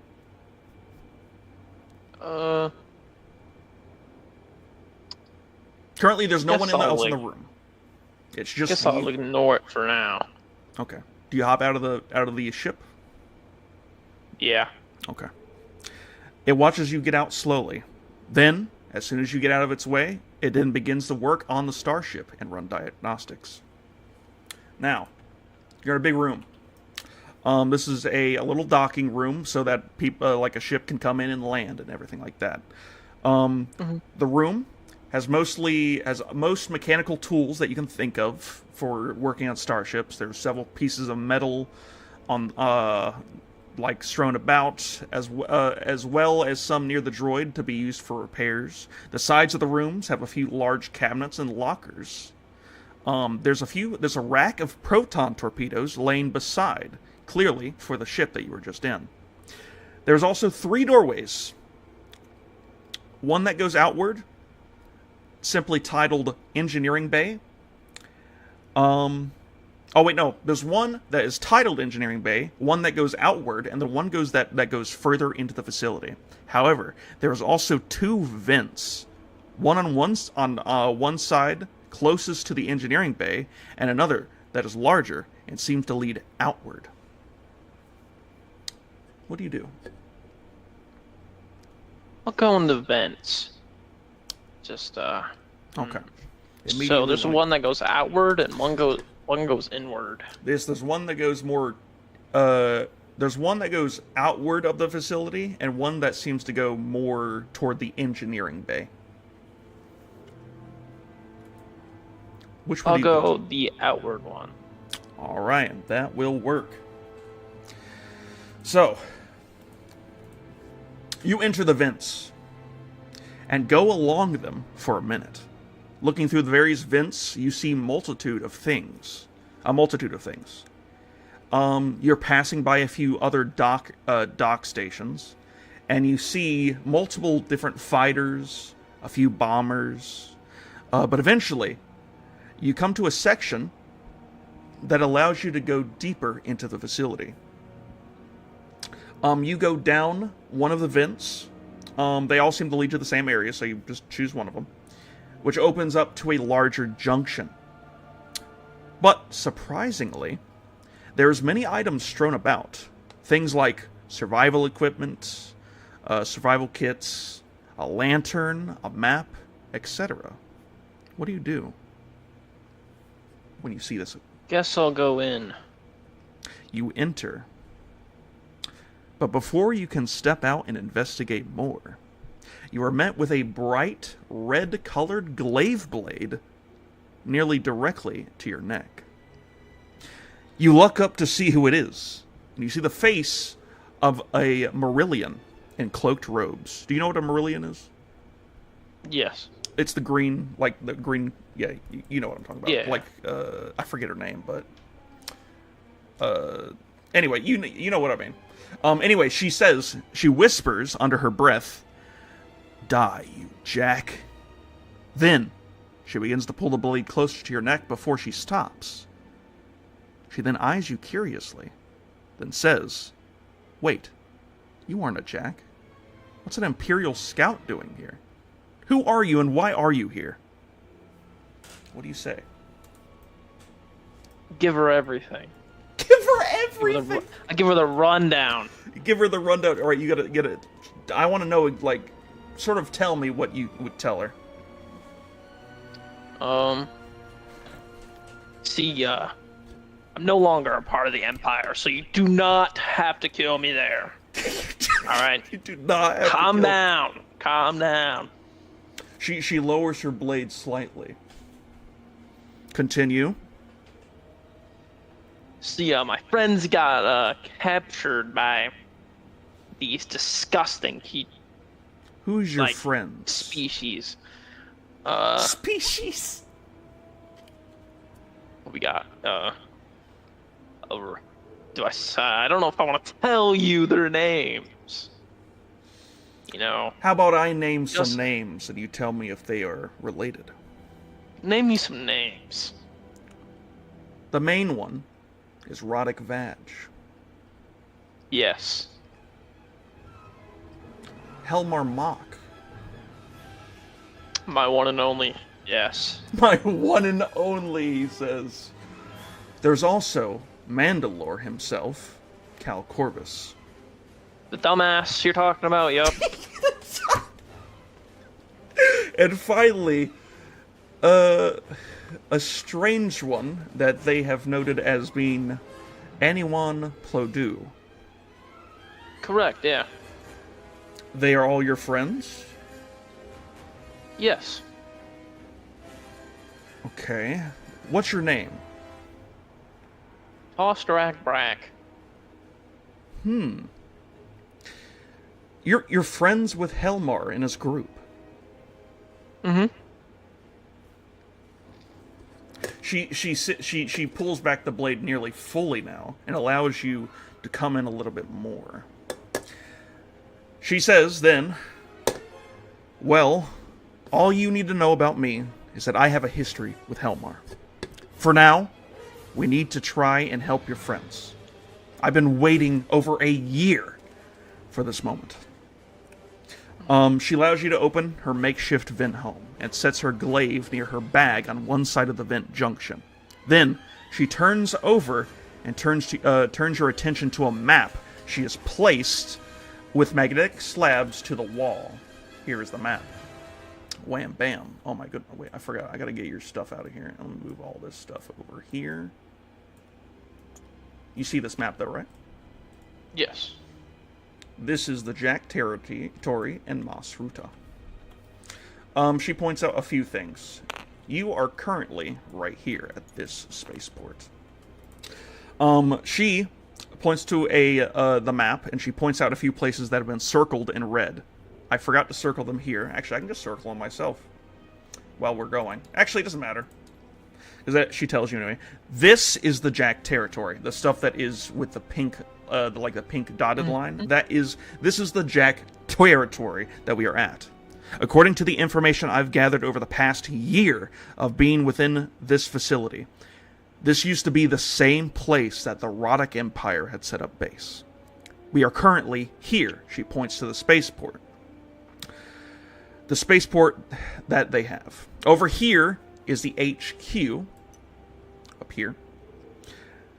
Currently, there's no one else in the room. It's just. Guess I'll ignore it for now. Okay. Do you hop out of the ship? Yeah. Okay. It watches you get out slowly. Then, as soon as you get out of its way, it then begins to work on the starship and run diagnostics. Now, you're in a big room. This is a little docking room so that people, like a ship, can come in and land and everything like that. The room has most mechanical tools that you can think of for working on starships. There's several pieces of metal on strewn about, as well as some near the droid to be used for repairs. The sides of the rooms have a few large cabinets and lockers. There's a rack of proton torpedoes laying beside, clearly for the ship that you were just in. There's also 3 doorways. One that goes outward, simply titled Engineering Bay. There's one that is titled Engineering Bay, one that goes outward, and the one that goes further into the facility. However, there's also 2 vents. One on one side, closest to the Engineering Bay, and another that is larger and seems to lead outward. What do you do? I'll go in the vents. Just Okay. So there's one that goes outward and one goes inward. There's one that goes more. There's one that goes outward of the facility, and one that seems to go more toward the Engineering Bay. Which one? I'll go the outward one. All right, that will work. So, you enter the vents and go along them for a minute. Looking through the various vents, you see a multitude of things. You're passing by a few other dock stations, and you see multiple different fighters, a few bombers, but eventually you come to a section that allows you to go deeper into the facility. You go down one of the vents. They all seem to lead to the same area, so you just choose one of them, which opens up to a larger junction. But surprisingly, there's many items strewn about. Things like survival equipment, survival kits, a lantern, a map, etc. What do you do when you see this? Guess I'll go in. You enter. But before you can step out and investigate more, you are met with a bright red-colored glaive blade nearly directly to your neck. You look up to see who it is, and you see the face of a Marillion in cloaked robes. Do you know what a Marillion is? Yes. It's the green, yeah, you know what I'm talking about. Yeah. Like, I forget her name, but, anyway, you know what I mean. Anyway, she whispers under her breath, "Die, you jack." Then, she begins to pull the blade closer to your neck before she stops. She then eyes you curiously, then says, "Wait, you aren't a jack. What's an Imperial Scout doing here? Who are you and why are you here?" What do you say? Give her everything. Give her everything! I give her the rundown. Give her the rundown. Alright, you gotta get it. I want to know, like, sort of tell me what you would tell her. See, I'm no longer a part of the Empire, so you do not have to kill me there. Alright? You do not have Calm to kill. down. Calm down. She lowers her blade slightly. Continue. See, my friends got captured by these disgusting Who's your like, friends? species. Species? We got over. I don't know if I want to tell you their names. You know. How about I name Just- some names and you tell me if they are related? Name me some names. The main one is Roddick Vag. Yes. Helmar Mock. My one and only. Yes. My one and only, he says. There's also Mandalore himself, Cal Corvus. The dumbass you're talking about, yup. And finally, a strange one that they have noted as being Anyone Plodu. Correct, yeah. They are all your friends? Yes. Okay. What's your name? Tostarac Brack. You're friends with Helmar and his group. Mm-hmm. She pulls back the blade nearly fully now and allows you to come in a little bit more. She says then, "Well, all you need to know about me is that I have a history with Helmar. For now, we need to try and help your friends. I've been waiting over a year for this moment." She allows you to open her makeshift vent home and sets her glaive near her bag on one side of the vent junction. Then she turns over and turns your attention to a map she has placed with magnetic slabs to the wall. Here is the map. Wham, bam. Oh my goodness. Wait, I forgot. I gotta get your stuff out of here. I'm gonna move all this stuff over here. You see this map though, right? Yes. This is the Jack Territory and Mas Ruta. She points out a few things. You are currently right here at this spaceport. She points to the map, and she points out a few places that have been circled in red. I forgot to circle them here. Actually, I can just circle them myself while we're going. Actually, it doesn't matter. Because she tells you anyway. This is the Jack Territory. The stuff that is with the pink like the pink dotted line, this is the Jack territory that we are at. According to the information I've gathered over the past year of being within this facility, this used to be the same place that the Roddick Empire had set up base. We are currently here, she points to the spaceport. The spaceport that they have. Over here is the HQ, up here.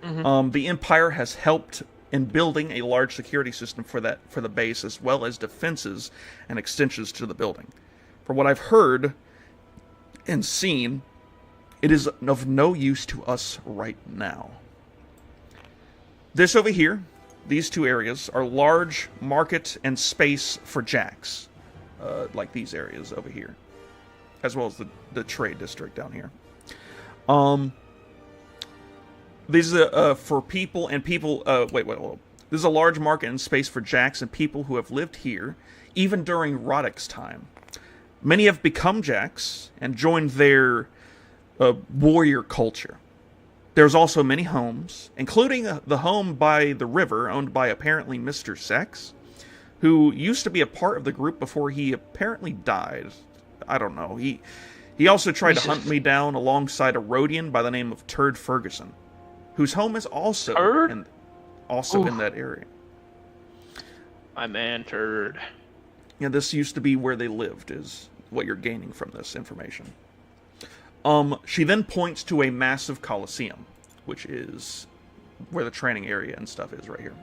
The Empire has helped in building a large security system for the base, as well as defenses and extensions to the building. From what I've heard and seen, it is of no use to us right now. This over here, these two areas, are large market and space for jacks, like these areas over here, as well as the trade district down here. These are for people and people. Wait. This is a large market and space for jacks and people who have lived here, even during Roddick's time. Many have become jacks and joined their warrior culture. There's also many homes, including the home by the river owned by apparently Mr. Sex, who used to be a part of the group before he apparently died. I don't know. He also tried to hunt me down alongside a Rhodian by the name of Turd Ferguson, whose home is also in that area. My man, Turd. Yeah, this used to be where they lived, is what you're gaining from this information. She then points to a massive coliseum, which is where the training area and stuff is right here.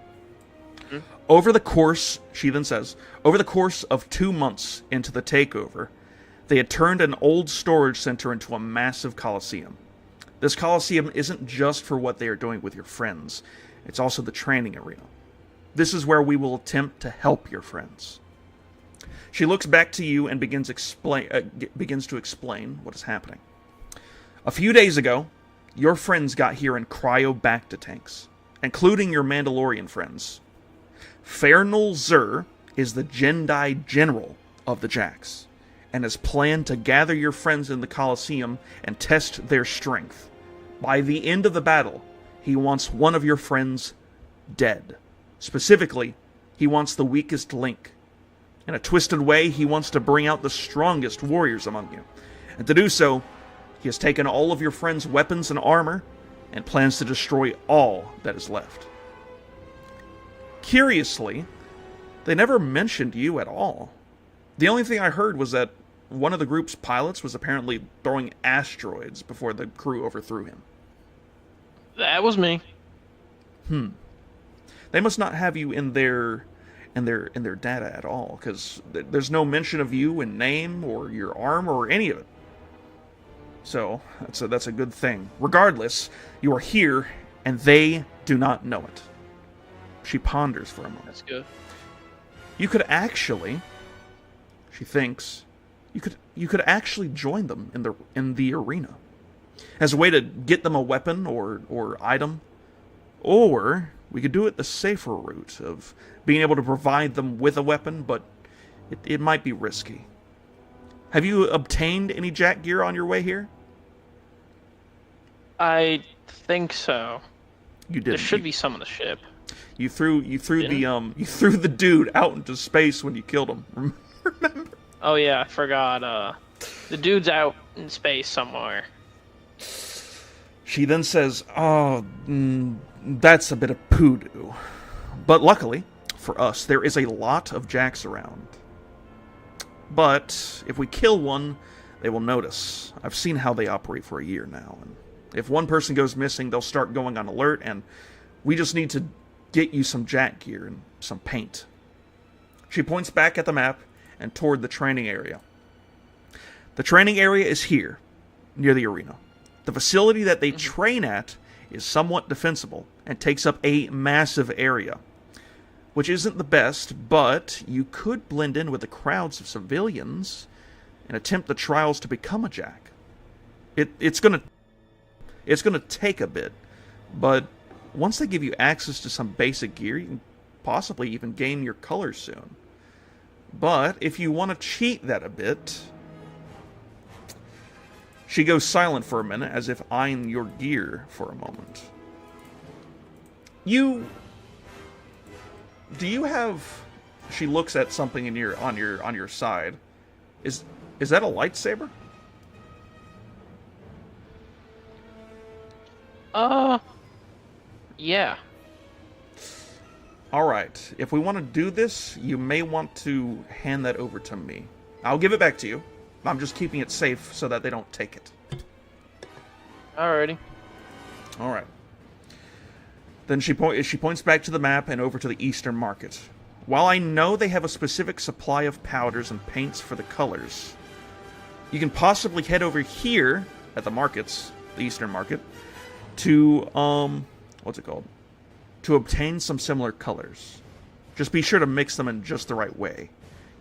Over the course, she then says, over the course of 2 months into the takeover, they had turned an old storage center into a massive coliseum. This coliseum isn't just for what they are doing with your friends. It's also the training arena. This is where we will attempt to help your friends. She looks back to you and begins to explain what is happening. A few days ago, your friends got here in cryo-bacta tanks, including your Mandalorian friends. Fernal Zur is the Jedi general of the Jacks, and has planned to gather your friends in the Coliseum and test their strength. By the end of the battle, he wants one of your friends dead. Specifically, he wants the weakest link. In a twisted way, he wants to bring out the strongest warriors among you. And to do so, he has taken all of your friends' weapons and armor, and plans to destroy all that is left. Curiously, they never mentioned you at all. The only thing I heard was that one of the group's pilots was apparently throwing asteroids before the crew overthrew him. That was me. They must not have you in their data at all, because there's no mention of you in name or your arm or any of it. So that's a good thing. Regardless, you are here, and they do not know it. She ponders for a moment. That's good. You could actually, she thinks, you could actually join them in the arena as a way to get them a weapon or item, or we could do it the safer route of being able to provide them with a weapon, but it might be risky. Have you obtained any Jack gear on your way here? I think so. You did. There should be some on the ship. You threw the dude out into space when you killed him. Remember? Oh yeah, I forgot. The dude's out in space somewhere. She then says, "Oh, that's a bit of poodoo." But luckily for us, there is a lot of Jacks around. But if we kill one, they will notice. I've seen how they operate for a year now, and if one person goes missing, they'll start going on alert, and we just need to get you some Jack gear and some paint. She points back at the map and toward the training area. The training area is here, near the arena. The facility that they train at is somewhat defensible and takes up a massive area, which isn't the best, but you could blend in with the crowds of civilians and attempt the trials to become a Jack. It's gonna take a bit, but once they give you access to some basic gear, you can possibly even gain your colors soon. But if you want to cheat that a bit... She goes silent for a minute, as if eyeing your gear for a moment. You do you have? She looks at something in your on your side. Is that a lightsaber? Yeah. All right. If we want to do this, you may want to hand that over to me. I'll give it back to you. I'm just keeping it safe so that they don't take it. Alrighty. All right. Then she points back to the map and over to the Eastern Market. While I know they have a specific supply of powders and paints for the colors, you can possibly head over here at the markets, the Eastern Market, to what's it called? To obtain some similar colors. Just be sure to mix them in just the right way.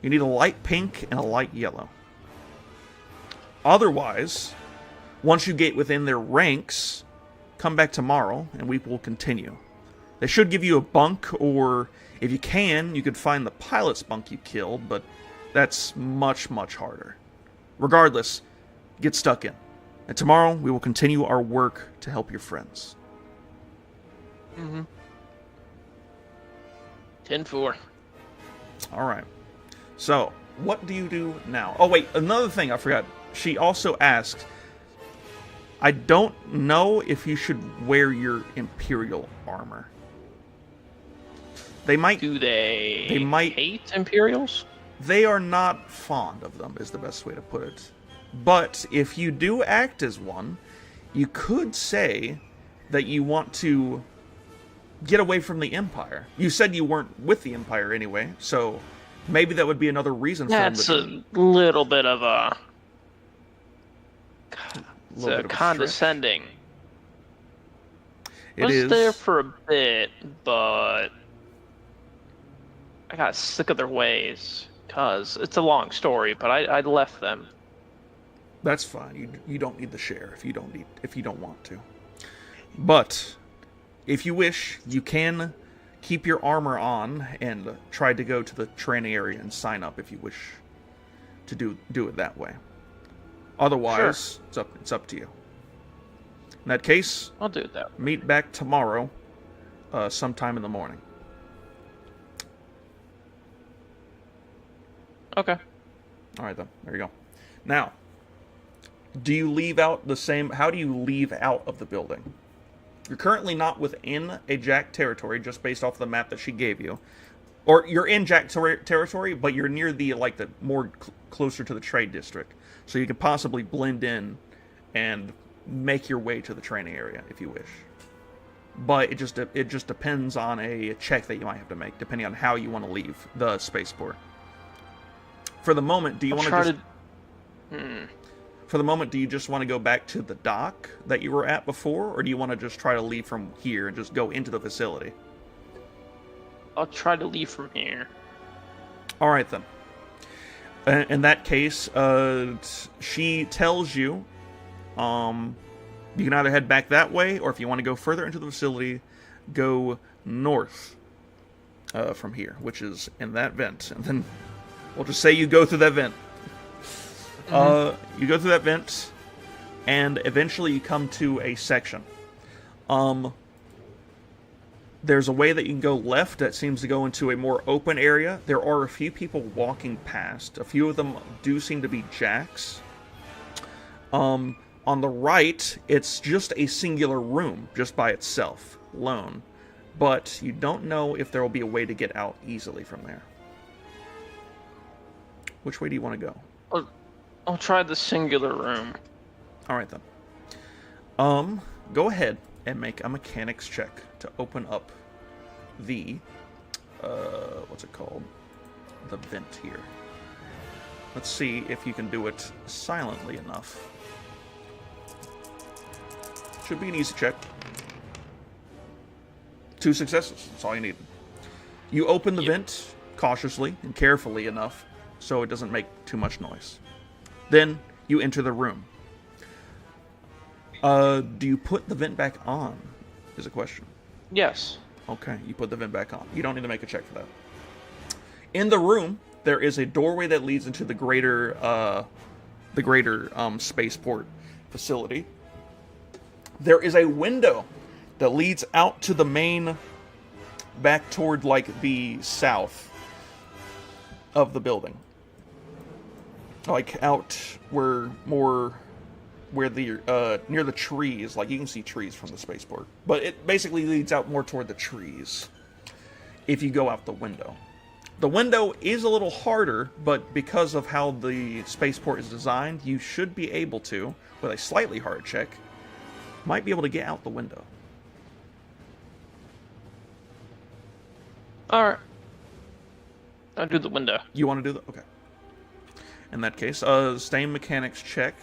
You need a light pink and a light yellow. Otherwise, once you get within their ranks, come back tomorrow and we will continue. They should give you a bunk, or if you can, you could find the pilot's bunk you killed, but that's much, much harder. Regardless, get stuck in. And tomorrow we will continue our work to help your friends. 10-4. Alright. So, what do you do now? Oh wait, another thing I forgot. She also asked, I don't know if you should wear your Imperial armor. They might... Do they might hate Imperials? They are not fond of them, is the best way to put it. But if you do act as one, you could say that you want to get away from the Empire. You said you weren't with the Empire anyway, so maybe that would be another reason for them That's to... a little bit of a... little bit of a condescending. It was is. there for a bit, but I got sick of their ways. Cause it's a long story, but I left them. That's fine. You don't need the share if you don't want to. But if you wish, you can keep your armor on and try to go to the training area and sign up if you wish to do it that way. Otherwise, Sure. it's up to you. In that case, I'll do it that way. meet back tomorrow, sometime in the morning. Okay. All right, then. There you go. Now, do you leave out the same... How do you leave out of the building? You're currently not within a Jack territory, just based off the map that she gave you. Or you're in Jack territory, but you're near the, like, the more closer to the trade district. So you could possibly blend in and make your way to the training area, if you wish. But it just depends on a check that you might have to make, depending on how you want to leave the spaceport. For the moment, do you want to just... For the moment, do you just want to go back to the dock that you were at before, or do you want to just try to leave from here and just go into the facility? I'll try to leave from here. All right, then. In that case, she tells you, you can either head back that way, or if you want to go further into the facility, go north from here, which is in that vent. And then we'll just say you go through that vent. You go through that vent, and eventually you come to a section. There's a way that you can go left that seems to go into a more open area. There are a few people walking past. A few of them do seem to be Jacks. On the right, it's just a singular room, just by itself, alone. But you don't know if there will be a way to get out easily from there. Which way do you want to go? I'll try the singular room. Alright then. Go ahead and make a mechanics check to open up the, what's it called? The vent here. Let's see if you can do it silently enough. Should be an easy check. 2 successes, that's all you need. You open the vent cautiously and carefully enough so it doesn't make too much noise. Then you enter the room. Do you put the vent back on? Is a question. Yes. Okay, you put the vent back on. You don't need to make a check for that. In the room, there is a doorway that leads into the greater spaceport facility. There is a window that leads out to the main back toward, like, the south of the building. Like, out where the, near the trees, like, you can see trees from the spaceport. But it basically leads out more toward the trees if you go out the window. The window is a little harder, but because of how the spaceport is designed, you should be able to, with a slightly hard check, might be able to get out the window. Alright. I'll do the window. You want to do that? Okay. In that case, same mechanics check,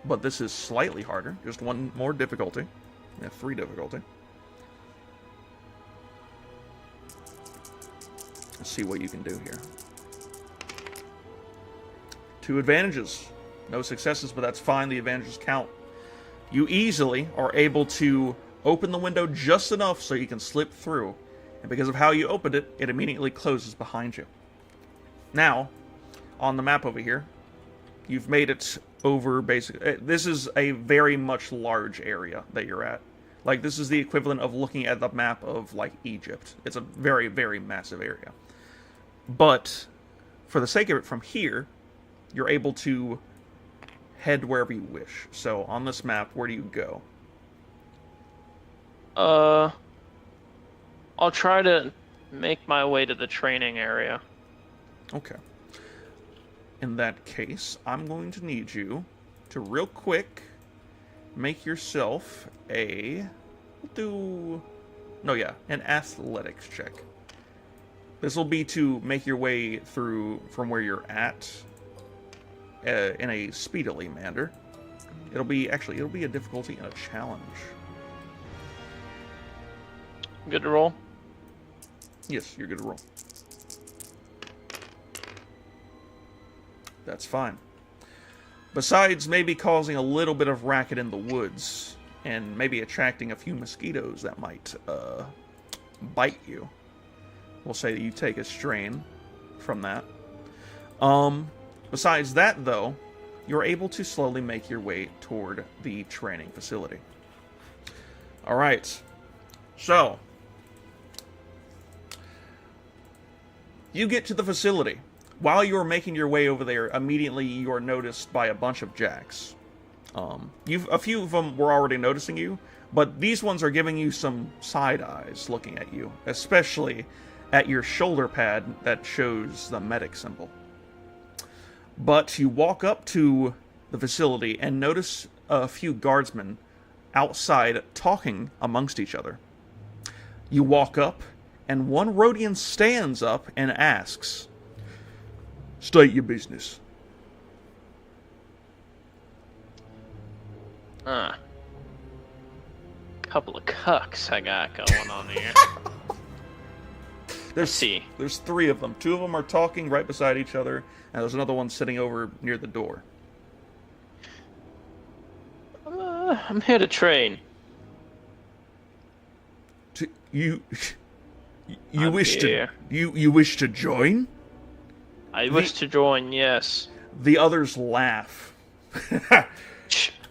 but this is slightly harder. Just one more difficulty. Yeah, 3 difficulty. Let's see what you can do here. 2 advantages. No successes, but that's fine. The advantages count. You easily are able to open the window just enough so you can slip through. And because of how you opened it, it immediately closes behind you. Now, on the map over here, you've made it over basically... This is a very much large area that you're at. Like, this is the equivalent of looking at the map of, like, Egypt. It's a very, very massive area. But, for the sake of it, from here, you're able to head wherever you wish. So, on this map, where do you go? I'll try to make my way to the training area. Okay. In that case, I'm going to need you to real quick make yourself a... an athletics check. This will be to make your way through from where you're at in a speedily manner. It'll be a difficulty and a challenge. Good to roll? Yes, you're good to roll. That's fine. Besides maybe causing a little bit of racket in the woods, and maybe attracting a few mosquitoes that might bite you. We'll say that you take a strain from that. Besides that, though, you're able to slowly make your way toward the training facility. Alright. So, you get to the facility. While you're making your way over there, immediately you are noticed by a bunch of jacks. A few of them were already noticing you, but these ones are giving you some side eyes looking at you, especially at your shoulder pad that shows the medic symbol. But you walk up to the facility and notice a few guardsmen outside talking amongst each other. You walk up, and one Rhodian stands up and asks, "State your business." Couple of cucks I got going on here. Let's see. There's 3 of them. 2 of them are talking right beside each other, and there's another one sitting over near the door. I'm here to train. You I'm wish here. to you wish to join? I wish to join, yes. The others laugh.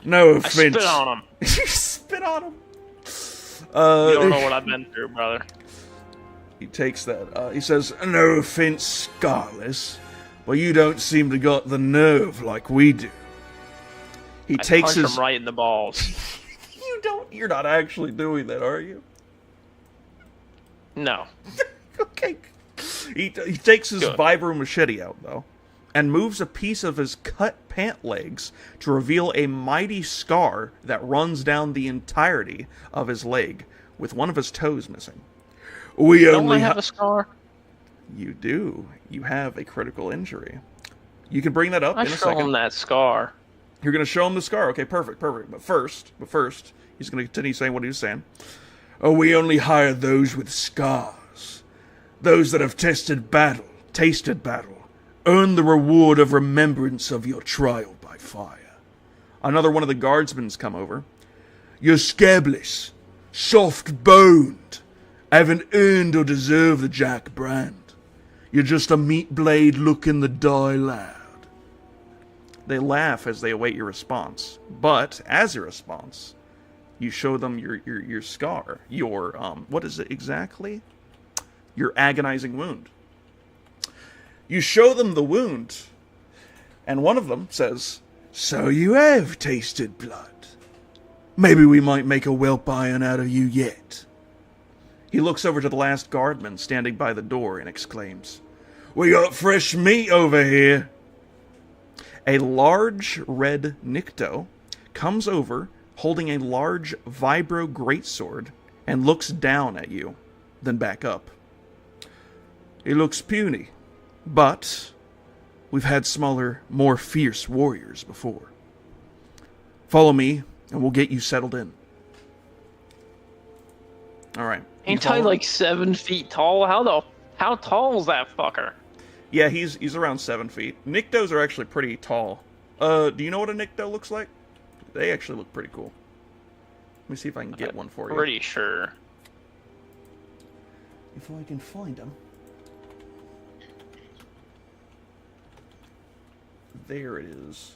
No I offense. spit on him. You spit on him. You don't know what I've been through, brother. He takes that. He says, "No offense, Scarless, but you don't seem to got the nerve like we do." He takes punch his him right in the balls. You're not actually doing that, are you? No. Okay. He takes his Good. vibro machete out, though, and moves a piece of his cut pant legs to reveal a mighty scar that runs down the entirety of his leg, with one of his toes missing. We Don't only I have a scar? You do. You have a critical injury. You can bring that up I in a show him second. that scar. You're going to show him the scar. Okay, perfect. But first, he's going to continue saying what he was saying. "Oh, we only hire those with scars. Those that have tasted battle, earn the reward of remembrance of your trial by fire." Another one of the guardsmen's come over. "You're scabless, soft-boned, haven't earned or deserved the Jack brand. You're just a meat blade looking the die loud." They laugh as they await your response, but as a response, you show them your scar. Your what is it exactly? your agonizing wound. You show them the wound, and one of them says, "So you have tasted blood. Maybe we might make a whelp iron out of you yet." He looks over to the last guardman standing by the door and exclaims, "We got fresh meat over here." A large red Nikto comes over holding a large vibro greatsword and looks down at you, then back up. "He looks puny, but we've had smaller, more fierce warriors before. Follow me, and we'll get you settled in." Alright. Ain't I like 7 feet tall? How tall is that fucker? Yeah, he's around 7 feet. Niktos are actually pretty tall. Do you know what a Nikto looks like? They actually look pretty cool. Let me see if I can get one for you. Pretty sure. If I can find them. There it is.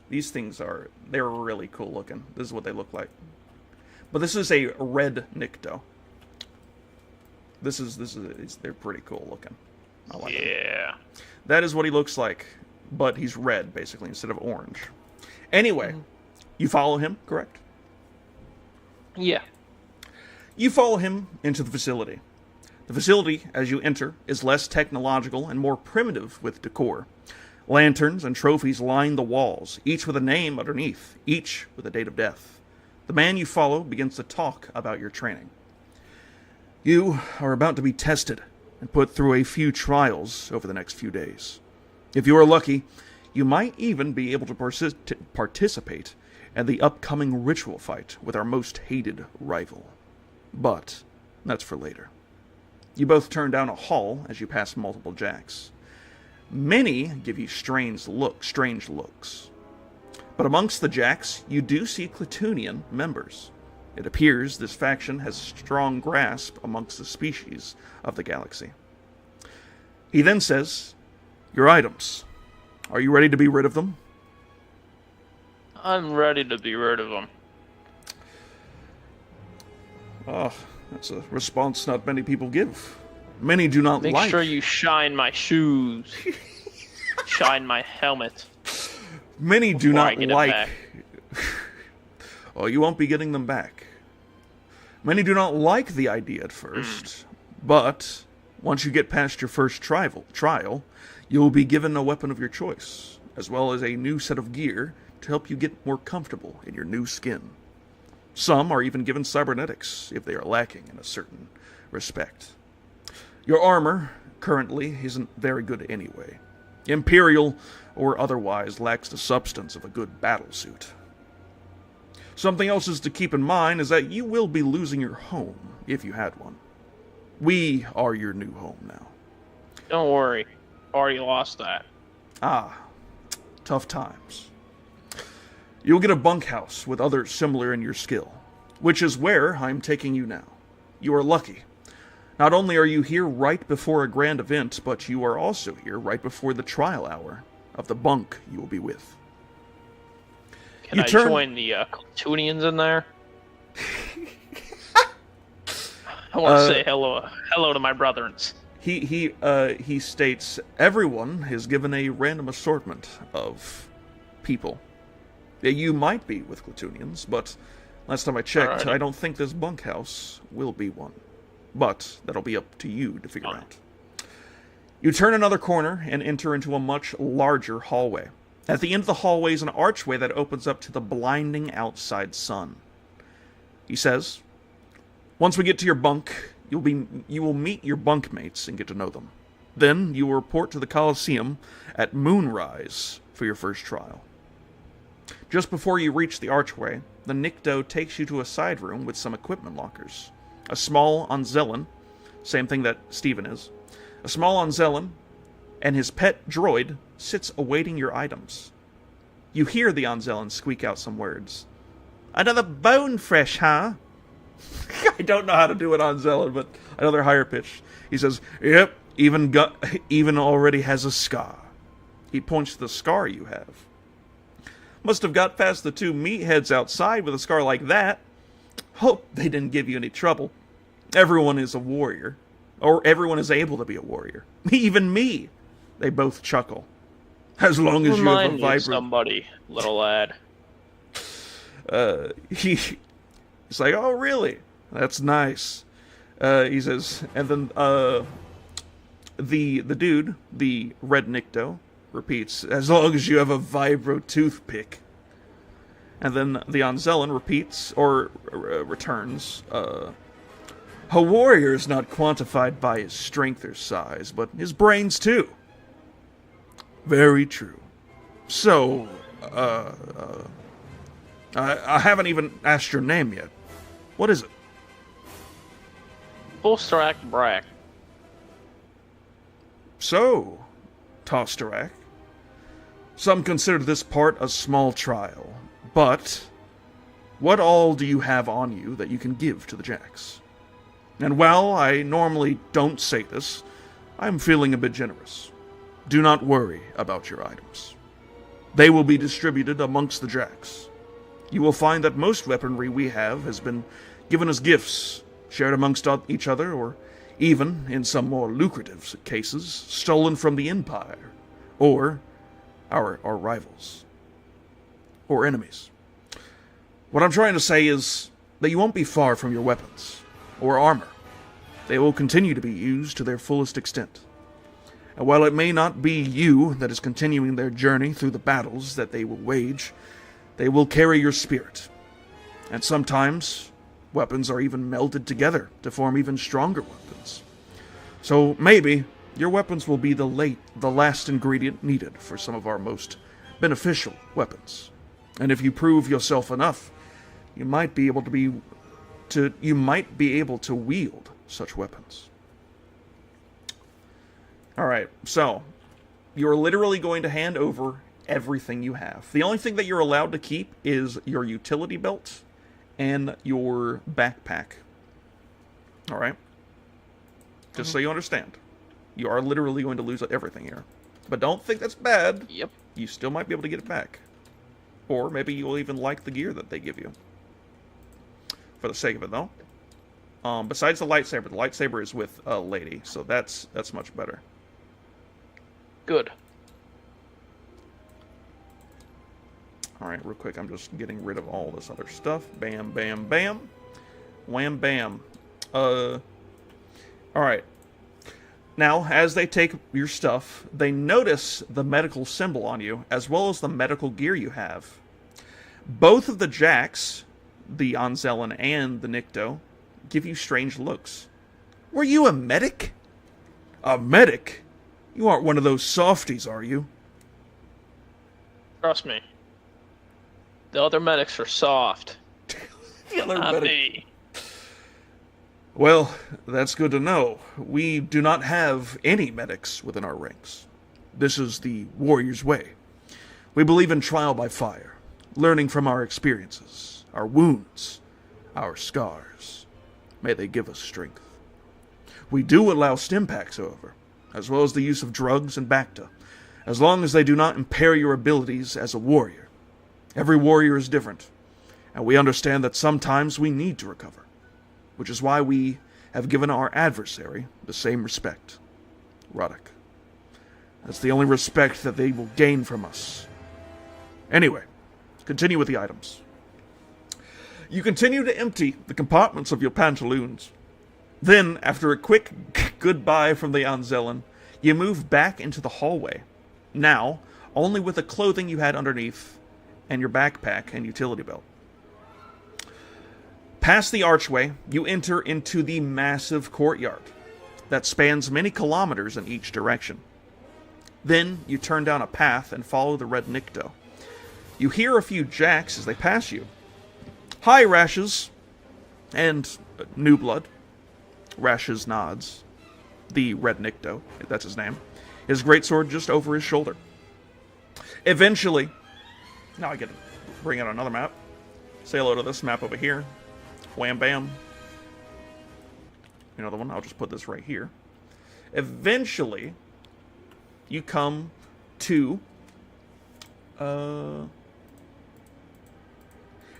These things they're really cool looking. This is what they look like. But this is a red Nikto. They're pretty cool looking. I like them. Yeah. That is what he looks like, but he's red, basically, instead of orange. Anyway, you follow him, correct? Yeah. You follow him into the facility. The facility, as you enter, is less technological and more primitive with decor. Lanterns and trophies line the walls, each with a name underneath, each with a date of death. The man you follow begins to talk about your training. "You are about to be tested and put through a few trials over the next few days. If you are lucky, you might even be able to participate in the upcoming ritual fight with our most hated rival. But that's for later." You both turn down a hall as you pass multiple jacks. Many give you strange looks. But amongst the jacks, you do see Clatunian members. It appears this faction has a strong grasp amongst the species of the galaxy. He then says, "Your items. Are you ready to be rid of them?" I'm ready to be rid of them. Oh, that's a response not many people give. Many do not Make like. sure you shine my shoes. Shine my helmet. Many do before I not get it like. back. Oh, you won't be getting them back. Many do not like the idea at first, but once you get past your first trial, you will be given a weapon of your choice, as well as a new set of gear to help you get more comfortable in your new skin. Some are even given cybernetics if they are lacking in a certain respect. Your armor currently isn't very good anyway. Imperial or otherwise lacks the substance of a good battlesuit. Something else is to keep in mind is that you will be losing your home if you had one. We are your new home now. Don't worry. Already lost that. Ah, tough times. You'll get a bunkhouse with others similar in your skill, which is where I'm taking you now. You are lucky. Not only are you here right before a grand event, but you are also here right before the trial hour of the bunk you will be with. Can I join the Clatunians in there? I want to say hello to my brethrens. He states everyone is given a random assortment of people. You might be with Clatunians, but last time I checked, Alrighty. I don't think this bunkhouse will be one. But that'll be up to you to figure out. You turn another corner and enter into a much larger hallway. At the end of the hallway is an archway that opens up to the blinding outside sun. He says, "Once we get to your bunk, you will meet your bunkmates and get to know them. Then you will report to the Coliseum at moonrise for your first trial." Just before you reach the archway, the Nikto takes you to a side room with some equipment lockers. A small Onzellan, same thing that Steven is, a small Onzellan and his pet droid sits awaiting your items. You hear the Onzellan squeak out some words. "Another bone fresh, huh?" I don't know how to do it on Onzellan, but another higher pitch. He says, "Yep, even already has a scar." He points to the scar you have. "Must have got past the two meatheads outside with a scar like that. Hope they didn't give you any trouble. Everyone is a warrior. Or everyone is able to be a warrior. Even me. They both chuckle. As long as you have Remind a me of vibrant... somebody, little lad. He's like, oh, really? That's nice. He says, and then the dude, the red Nicto, repeats, as long as you have a vibro toothpick. And then the Anzellan repeats, or returns, a warrior is not quantified by his strength or size, but his brains too. Very true. So, I haven't even asked your name yet. What is it? Tostarac Brack. So, Tostarac, some consider this part a small trial, but what all do you have on you that you can give to the Jacks? And while I normally don't say this, I'm feeling a bit generous. Do not worry about your items. They will be distributed amongst the Jacks. You will find that most weaponry we have has been given as gifts, shared amongst each other, or even, in some more lucrative cases, stolen from the Empire, or our rivals, or enemies. What I'm trying to say is that you won't be far from your weapons, or armor. They will continue to be used to their fullest extent. And while it may not be you that is continuing their journey through the battles that they will wage, they will carry your spirit. And sometimes, weapons are even melded together to form even stronger weapons. So maybe your weapons will be the last ingredient needed for some of our most beneficial weapons. And if you prove yourself enough, you might be able to wield such weapons. Alright, so you're literally going to hand over everything you have. The only thing that you're allowed to keep is your utility belt and your backpack. Alright? Just so you understand. You are literally going to lose everything here. But don't think that's bad. Yep. You still might be able to get it back. Or maybe you'll even like the gear that they give you. For the sake of it, though. Besides the lightsaber is with a lady, so that's much better. Good. Alright, real quick, I'm just getting rid of all this other stuff. Bam, bam, bam. Wham, bam. Alright. Now, as they take your stuff, they notice the medical symbol on you, as well as the medical gear you have. Both of the Jacks, the Anzellan and the Nicto, give you strange looks. Were you a medic? A medic? You aren't one of those softies, are you? Trust me. The other medics are soft. The other Not medic. me. Well, that's good to know. We do not have any medics within our ranks. This is the warrior's way. We believe in trial by fire, learning from our experiences, our wounds, our scars. May they give us strength. We do allow stim packs, however, as well as the use of drugs and Bacta, as long as they do not impair your abilities as a warrior. Every warrior is different, and we understand that sometimes we need to recover, which is why we have given our adversary the same respect. Roddick. That's the only respect that they will gain from us. Anyway, continue with the items. You continue to empty the compartments of your pantaloons. Then, after a quick goodbye from the Anzellan, you move back into the hallway. Now, only with the clothing you had underneath, and your backpack and utility belt. Past the archway, you enter into the massive courtyard that spans many kilometers in each direction. Then, you turn down a path and follow the red Nicto. You hear a few Jacks as they pass you. Hi, Rashes! And New Blood. Rashes nods. The red Nicto, that's his name. His greatsword just over his shoulder. Eventually, now I get to bring out another map. Say hello to this map over here. Wham bam. Another one, I'll just put this right here. Eventually, you come to...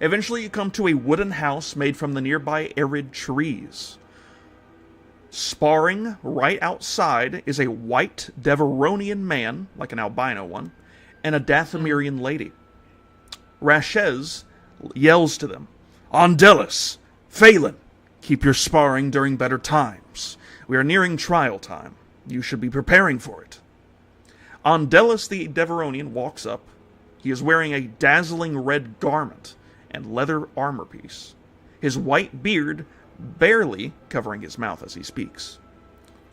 Eventually you come to a wooden house made from the nearby arid trees. Sparring right outside is a white Deveronian man, like an albino one, and a Dathomirian lady. Rashez yells to them, Ondelis, Phelan, keep your sparring during better times. We are nearing trial time. You should be preparing for it. Ondelis the Deveronian walks up. He is wearing a dazzling red garment and leather armor piece, his white beard barely covering his mouth as he speaks.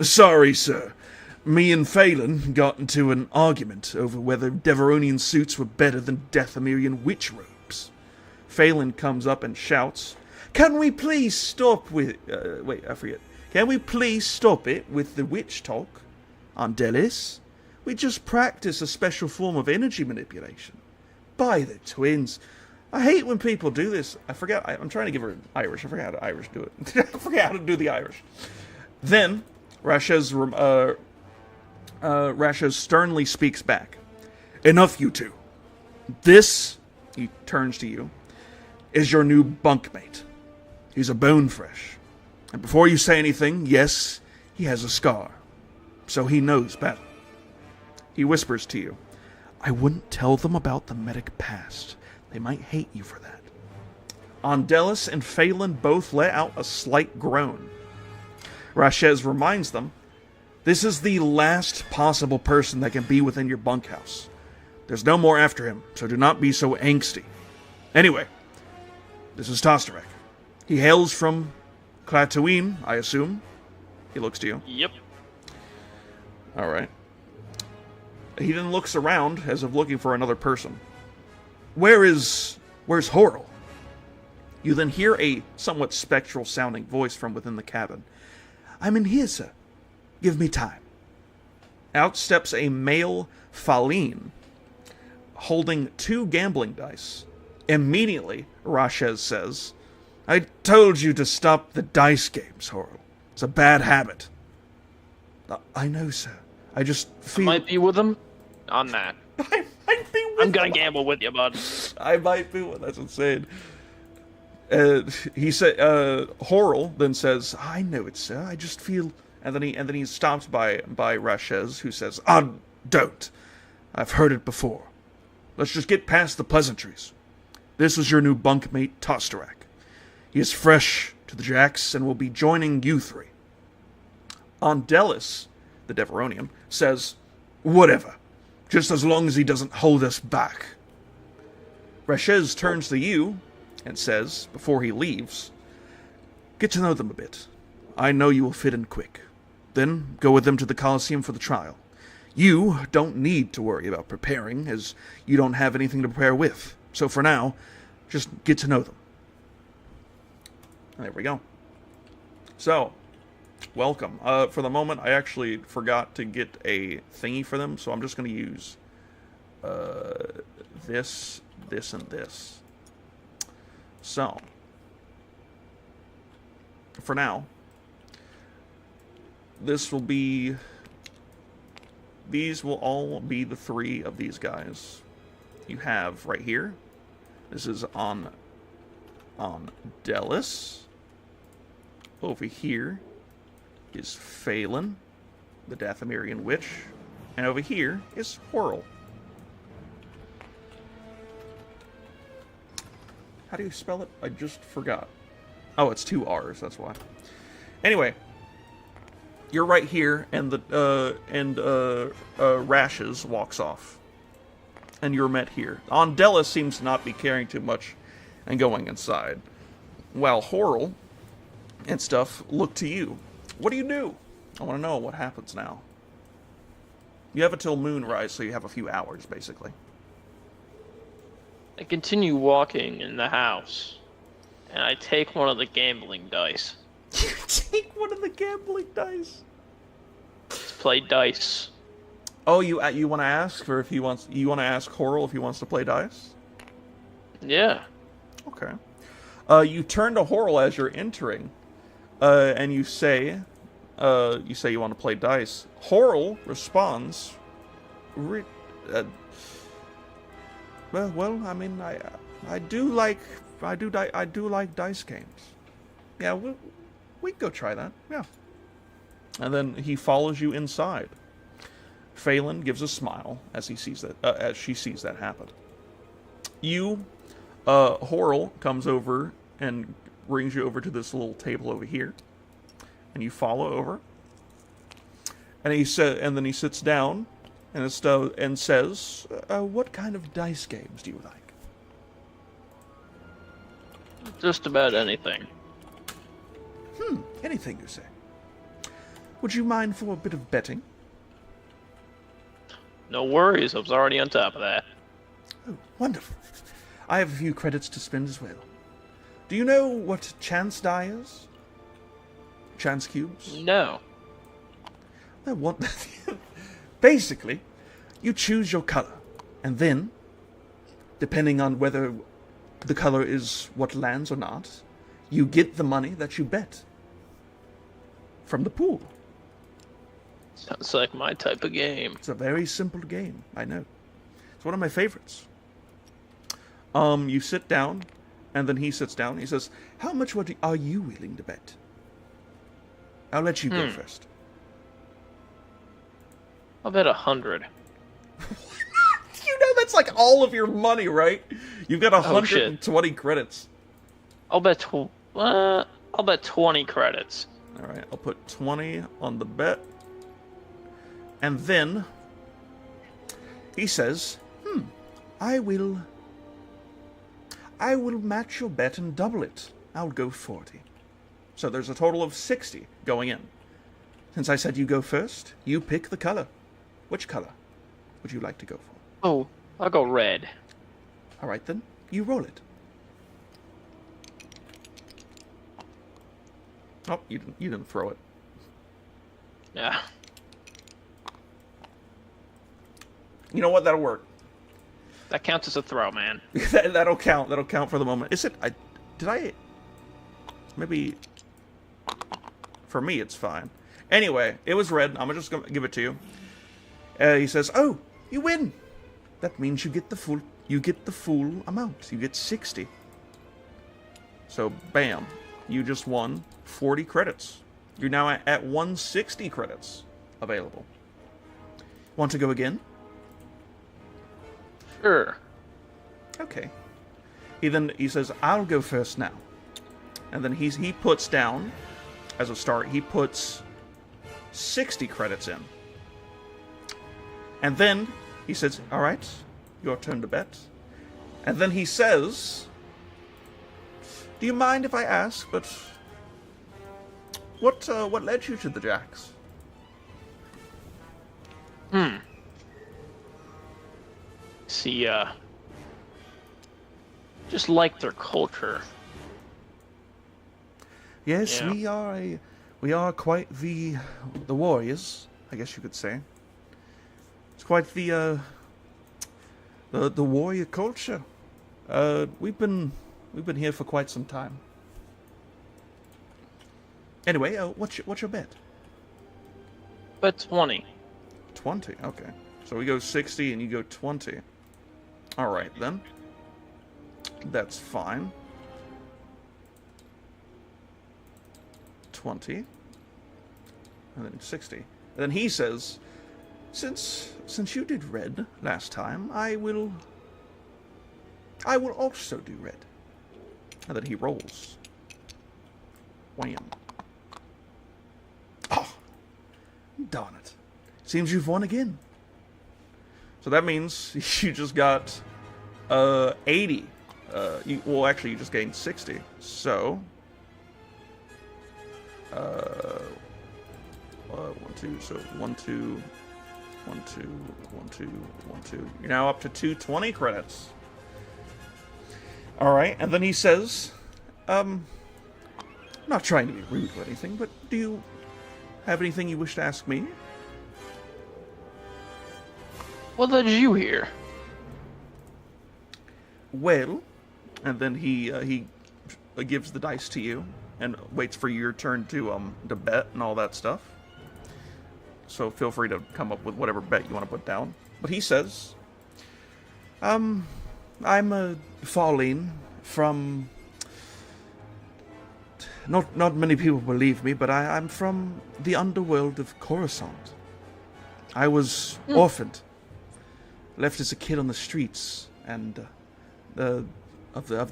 Sorry, sir. Me and Phelan got into an argument over whether Deveronian suits were better than Dathomirian witch robes. Phelan comes up and shouts, Can we please stop with... Can we please stop it with the witch talk? Ondelis? We just practice a special form of energy manipulation. By the twins. I hate when people do this. I'm trying to give her Irish. I forgot how to Irish do it. I forgot how to do the Irish. Then, Rashez sternly speaks back. Enough, you two. This, he turns to you, is your new bunkmate. He's a bone fresh. And before you say anything, yes, he has a scar. So he knows battle. He whispers to you, I wouldn't tell them about the medic past. They might hate you for that. Ondelis and Phelan both let out a slight groan. Rashez reminds them, this is the last possible person that can be within your bunkhouse. There's no more after him, so do not be so angsty. Anyway, this is Tostarac. He hails from Clatuine, I assume. He looks to you. Yep. Alright. He then looks around as if looking for another person. Where's Horrell? You then hear a somewhat spectral sounding voice from within the cabin. I'm in here, sir. Give me time. Out steps a male Faline, holding 2 gambling dice. Immediately, Rashez says, I told you to stop the dice games, Horrell. It's a bad habit. I know, sir. I just feel... I might be with him on that. I might be with I'm gonna gamble with you, bud. I might be with... That's insane. He said, Horrell then says, I know it, sir. I just feel... And then he's stopped by Rashez, who says, don't. I've heard it before. Let's just get past the pleasantries. This is your new bunkmate, Tostarac. He is fresh to the jacks and will be joining you 3. Ondelis, the Deveronian, says, whatever. Just as long as he doesn't hold us back. Rashez turns to you and says, before he leaves, get to know them a bit. I know you will fit in quick. Then go with them to the Colosseum for the trial. You don't need to worry about preparing, as you don't have anything to prepare with. So for now, just get to know them. And there we go. So, welcome. For the moment, I actually forgot to get a thingy for them, so I'm just going to use this, and this. So, for now, these will all be the 3 of these guys. You have right here, this is on Delis. Over here is Phelan, the Dathomirian witch, and over here is Horrell. How do you spell it? I just forgot. Oh, it's 2 R's, that's why. Anyway, you're right here, and Rashes walks off. And you're met here. Ondelis seems to not be caring too much and going inside. While Horrell and stuff look to you. What do you do? I want to know what happens now. You have until moonrise, so you have a few hours, basically. I continue walking in the house, and I take one of the gambling dice. You take one of the gambling dice? Let's play dice. Oh, you want to ask for if he wants? You want to ask Horrell if he wants to play dice? Yeah. Okay. You turn to Horrell as you're entering, and you say you want to play dice. Horrell responds, well, I mean, I do like dice games. Yeah, we can go try that. Yeah. And then he follows you inside. Phelan gives a smile as he sees that, as she sees that happen. Horrell comes over and brings you over to this little table over here, and you follow over. And then he sits down, and says, "What kind of dice games do you like?" Just about anything. Anything you say. Would you mind for a bit of betting? No worries, I was already on top of that. Oh, wonderful. I have a few credits to spend as well. Do you know what chance die is? Chance cubes? No. Basically, you choose your color, and then, depending on whether the color is what lands or not, you get the money that you bet from the pool. Sounds like my type of game. It's a very simple game, I know. It's one of my favorites. You sit down, and then he sits down. He says, "How much are you willing to bet?" I'll let you go first. I'll bet 100. You know that's like all of your money, right? You've got 120 shit. credits. I'll bet 20 credits. All right, I'll put 20 on the bet. And then he says, I will match your bet and double it. I'll go 40. So there's a total of 60 going in. Since I said you go first, you pick the color. Which color would you like to go for? Oh, I'll go red. All right, then. You roll it. Oh, you didn't throw it. Yeah. You know what? That'll work. That counts as a throw, man. That'll count. That'll count for the moment. Is it? Maybe... For me, it's fine. Anyway, it was red. I'm just gonna give it to you. He says, "Oh, you win. That means you get the full amount. You get 60. So, bam, you just won 40 credits. You're now at 160 credits available. Want to go again?" Sure. Okay. He says, "I'll go first now." And then he puts down, as a start, he puts 60 credits in. And then he says, "All right, your turn to bet." And then he says, "Do you mind if I ask, but what led you to the Jacks?" See, just like their culture. Yes, Yeah. we are quite the warriors, I guess you could say. It's quite the warrior culture. We've been here for quite some time. Anyway, what's your bet? Bet 20. 20. Okay, so we go 60 and you go 20. All right then. That's fine. 20. And then 60. And then he says, Since you did red last time, I will also do red." And then he rolls. Wham. Oh, darn it. Seems you've won again. So that means you just got 80. You just gained 60. So 1, 2, so 1, 2, 1, 2, 1, 2, 1, 2. You're now up to 220 credits. All right, and then he says, I'm not trying to be rude or anything, but do you have anything you wish to ask me? What led you here? Well, and then he gives the dice to you and waits for your turn to bet and all that stuff. So feel free to come up with whatever bet you want to put down. But he says, I'm falling from not many people believe me, but I'm from the underworld of Coruscant. I was orphaned, left as a kid on the streets, and of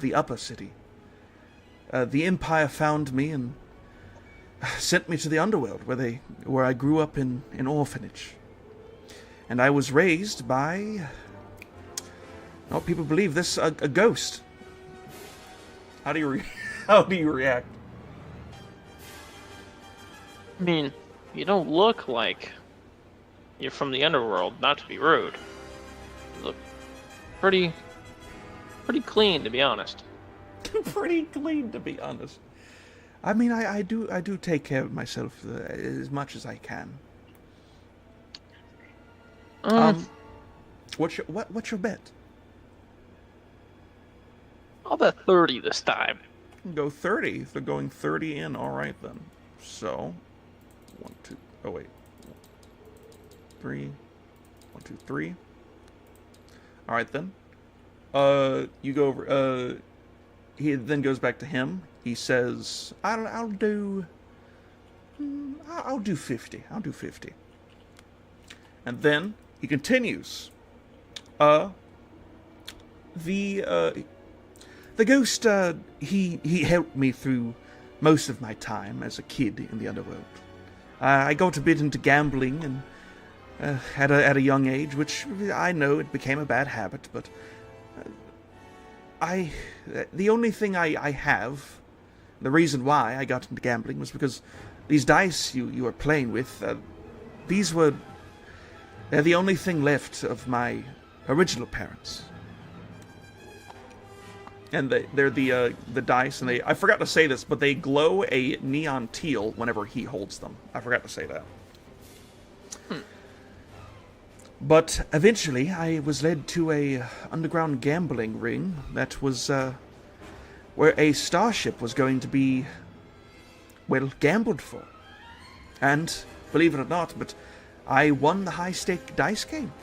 the upper city. The Empire found me and sent me to the underworld, where I grew up in an orphanage. And I was raised by, well, people believe this, a ghost. How do you react? I mean, you don't look like you're from the underworld, not to be rude. You look pretty clean, to be honest. Pretty clean, to be honest. I mean, I do take care of myself as much as I can. What's your bet? I'll bet 30 this time. Go 30. They're going 30 in. All right then. So, 1, 2. Oh wait. 3. 1, 2, 3. All right then. You go over. He then goes back to him. He says, "I'll do 50. I'll do 50." And then he continues. The ghost, he helped me through most of my time as a kid in the underworld. I got a bit into gambling and at a young age, which I know it became a bad habit, but the only thing I have, the reason why I got into gambling was because these dice you were playing with, they're the only thing left of my original parents. And they're the dice, and I forgot to say this, but they glow a neon teal whenever he holds them. I forgot to say that. But eventually, I was led to a underground gambling ring that was where a starship was going to be, well, gambled for. And believe it or not, but I won the high-stake dice game.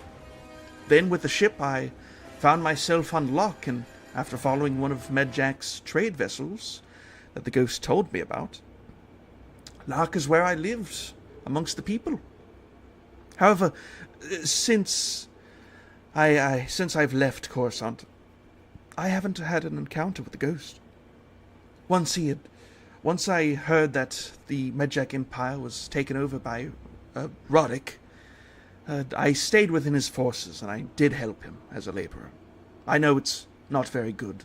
Then with the ship, I found myself on lock, and after following one of Medjack's trade vessels that the ghost told me about, Lark is where I lived, amongst the people. However, since I've left Coruscant, I haven't had an encounter with the ghost. Once I heard that the Medjack Empire was taken over by Roddick, I stayed within his forces, and I did help him as a laborer. I know it's not very good,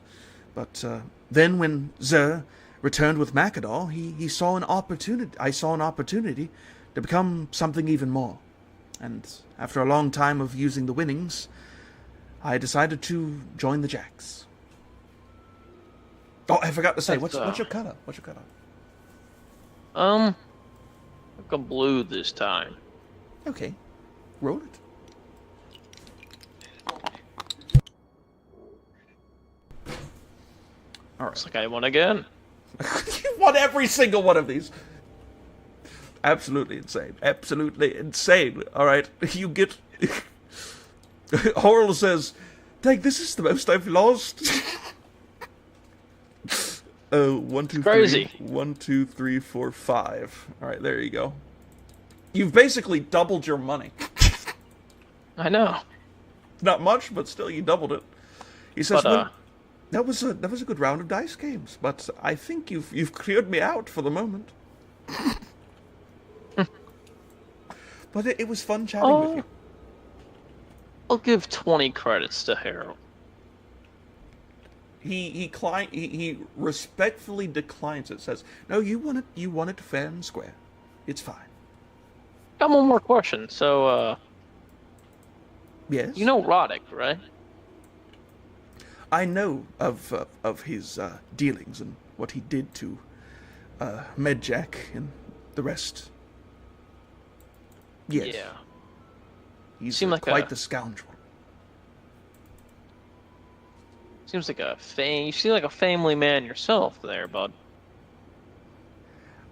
but then when Zer returned with Macador, he saw an opportunity. I saw an opportunity to become something even more. And after a long time of using the winnings, I decided to join the Jacks. Oh, I forgot to say, what's your color? What's your color? I'll go blue this time. Okay, roll it. All right. Looks like I won again. You won every single one of these. Absolutely insane. Absolutely insane. All right, you get. Horrell says, "Dang, this is the most I've lost." 1, 2, 3. Crazy. 1, 2, 3, 4, 5. All right, there you go. You've basically doubled your money. I know. Not much, but still, you doubled it. He says, But, "Well, that was a good round of dice games, but I think you've cleared me out for the moment." But it was fun chatting with you. I'll give 20 credits to Harold. He respectfully declines it. Says, "No, you want it fair and square. It's fine." Got one more question. So, Yes. you know Roddick, right? I know of his dealings and what he did to Medjack and the rest. Yes. Yeah. He's Seemed like quite a- the scoundrel. Seems like you seem like a family man yourself there, bud.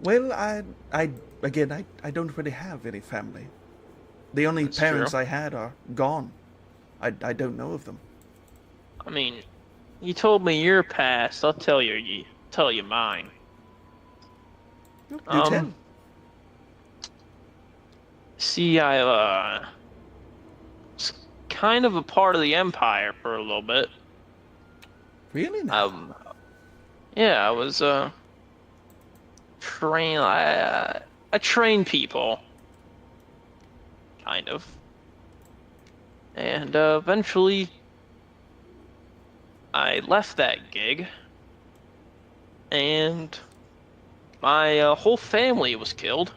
Well, I don't really have any family. The only That's parents true. I had are gone. I don't know of them. I mean, you told me your past. I'll tell you mine. Do tell. See, I was kind of a part of the Empire for a little bit. Really now? Yeah, I was I train people, kind of, and eventually I left that gig, and my whole family was killed.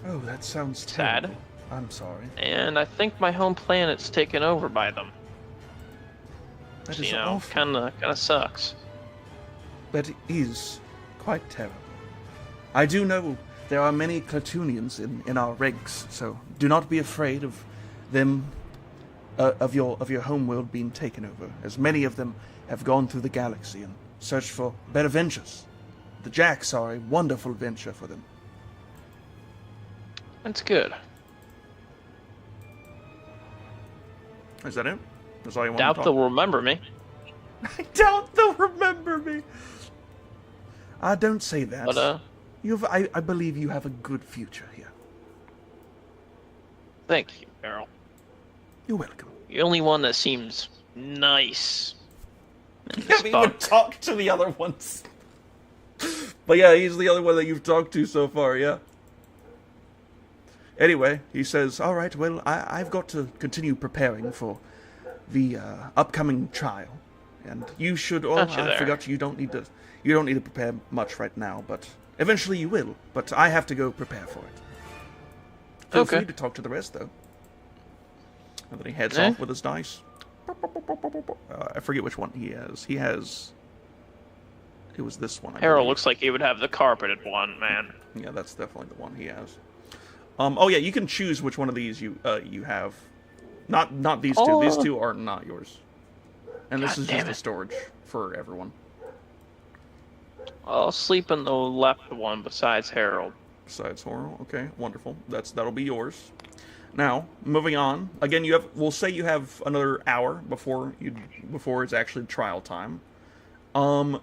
Oh, that sounds Sad. terrible. I'm sorry. And I think my home planet's taken over by them. That You is know, awful. kind of sucks. That is quite terrible. I do know there are many Clatoonians in our ranks, so do not be afraid of them, of your homeworld being taken over, as many of them have gone through the galaxy and searched for better ventures. The Jacks are a wonderful venture for them. That's good. Is that it? That's all you want Doubt to talk? they'll remember me. I doubt they'll remember me. I don't say that. But I believe you have a good future here. thank you, Carol. You're welcome. The only one that seems nice. in You this haven't even bunch. talked to the other ones. But yeah, he's the other one that you've talked to so far, yeah. Anyway, he says, all right, well, I've got to continue preparing for the upcoming trial. And you should, oh, Gotcha I there. forgot you don't need to prepare much right now, but eventually you will. But I have to go prepare for it. Feel Okay. free to talk to the rest, though. And then he heads Eh? off with his dice. I forget which one he has. He has... It was this one. I Harold believe. looks like he would have the carpeted one, man. Yeah, that's definitely the one he has. Oh yeah, you can choose which one of these you have. Not these two. Oh. These two are not yours. And this God is damn just a it. storage for everyone. I'll sleep in the left one besides Harold. Besides Horror. Okay, wonderful. That'll be yours. Now, moving on. Again, we'll say you have another hour before it's actually trial time.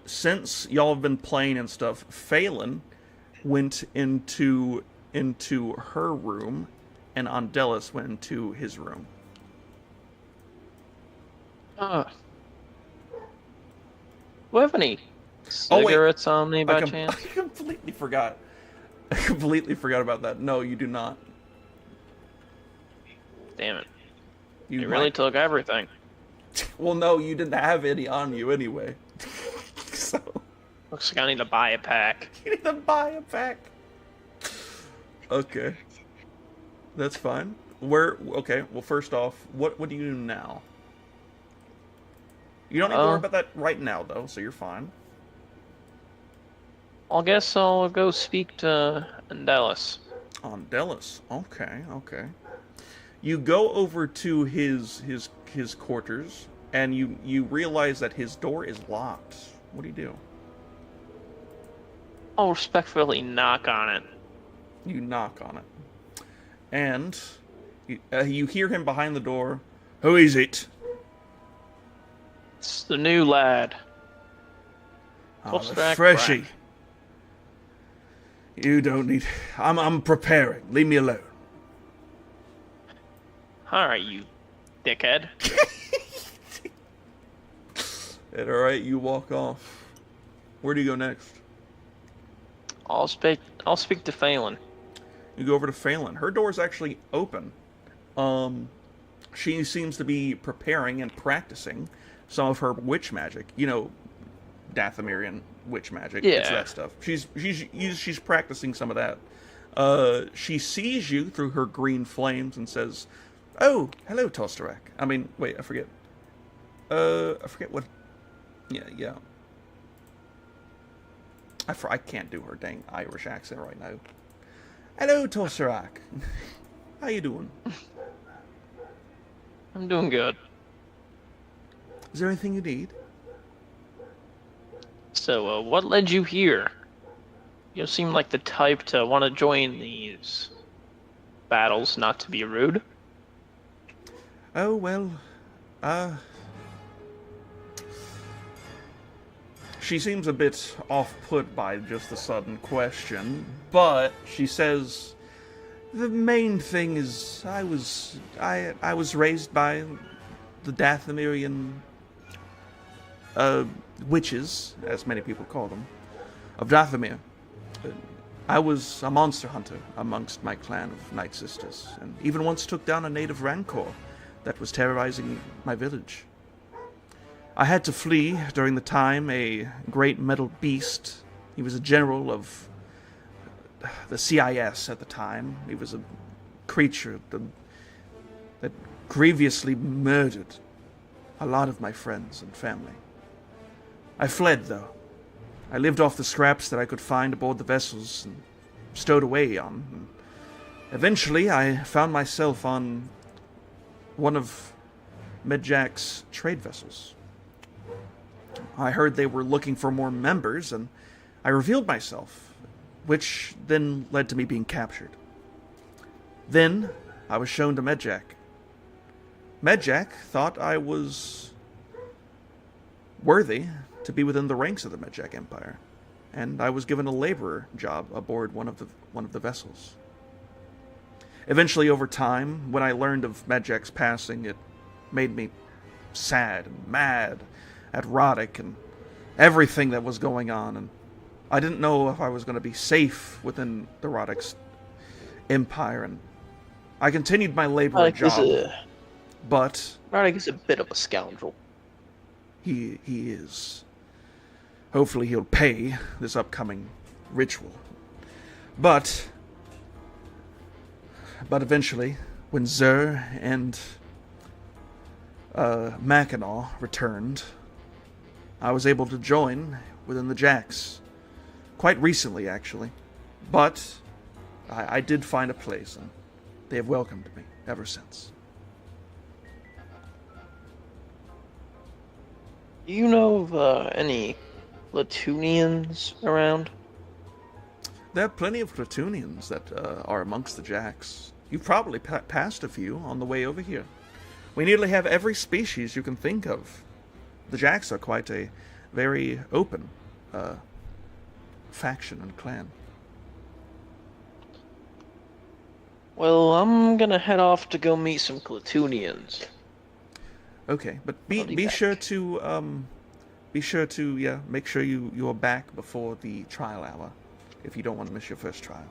Since y'all have been playing and stuff, Phelan went into her room, and Andelis went into his room. Do we have any Oh, wait. cigarettes on me by chance? I completely forgot. I completely forgot about that. No, you do not. Damn it. You You really might- took everything. Well, no, you didn't have any on you anyway. So Looks like I need to buy a pack. you need to buy a pack. Okay, that's fine. Okay, well, first off, what do you do now? You don't need to worry about that right now, though, so you're fine. I guess I'll go speak to Andelis. Andelis. Okay. You go over to his quarters, and you realize that his door is locked. What do you do? I'll respectfully knock on it. You knock on it, and you hear him behind the door. Who is it? It's the new lad. Oh, the Tostarac freshie. Brack. You don't need. I'm preparing. Leave me alone. Alright, you dickhead. And all right, you walk off. Where do you go next? I'll speak to Phelan. You go over to Phelan. Her door's actually open. She seems to be preparing and practicing some of her witch magic. You know, Dathomirian witch magic. It's Yeah. that stuff. She's practicing some of that. She sees you through her green flames and says, "Oh, hello, Tostarac." I mean, wait, I forget. I forget what. Yeah. I can't do her dang Irish accent right now. Hello, Tostarac. How you doing? I'm doing good. Is there anything you need? So, what led you here? You seem like the type to want to join these battles, not to be rude. Oh, well, She seems a bit off-put by just the sudden question, but she says, "The main thing is I was raised by the Dathomirian witches, as many people call them, of Dathomir. I was a monster hunter amongst my clan of Night Sisters, and even once took down a native rancor that was terrorizing my village. I had to flee during the time a great metal beast. He was a general of the CIS at the time. He was a creature that grievously murdered a lot of my friends and family. I fled, though. I lived off the scraps that I could find aboard the vessels and stowed away on. And eventually, I found myself on one of Medjack's trade vessels. I heard they were looking for more members, and I revealed myself, which then led to me being captured. Then, I was shown to Medjack. Medjack thought I was worthy to be within the ranks of the Medjack Empire, and I was given a laborer job aboard one of the vessels. Eventually, over time, when I learned of Medjack's passing, it made me sad and mad at Roddick and everything that was going on, and I didn't know if I was going to be safe within the Roddick's empire, and I continued my laborer job, but Roddick is a bit of a scoundrel. he is. Hopefully he'll pay this upcoming ritual. But eventually, when Zer and Mackinaw returned, I was able to join within the Jacks. Quite recently, actually. But I did find a place, and they have welcomed me ever since. Do you know of any Latunians around? There are plenty of Platonians that are amongst the Jacks. You've probably passed a few on the way over here. We nearly have every species you can think of. The Jacks are quite a very open faction and clan. Well, I'm gonna head off to go meet some Clatunians. Okay, but I'll be be back. sure to make sure you're back before the trial hour, if you don't want to miss your first trial.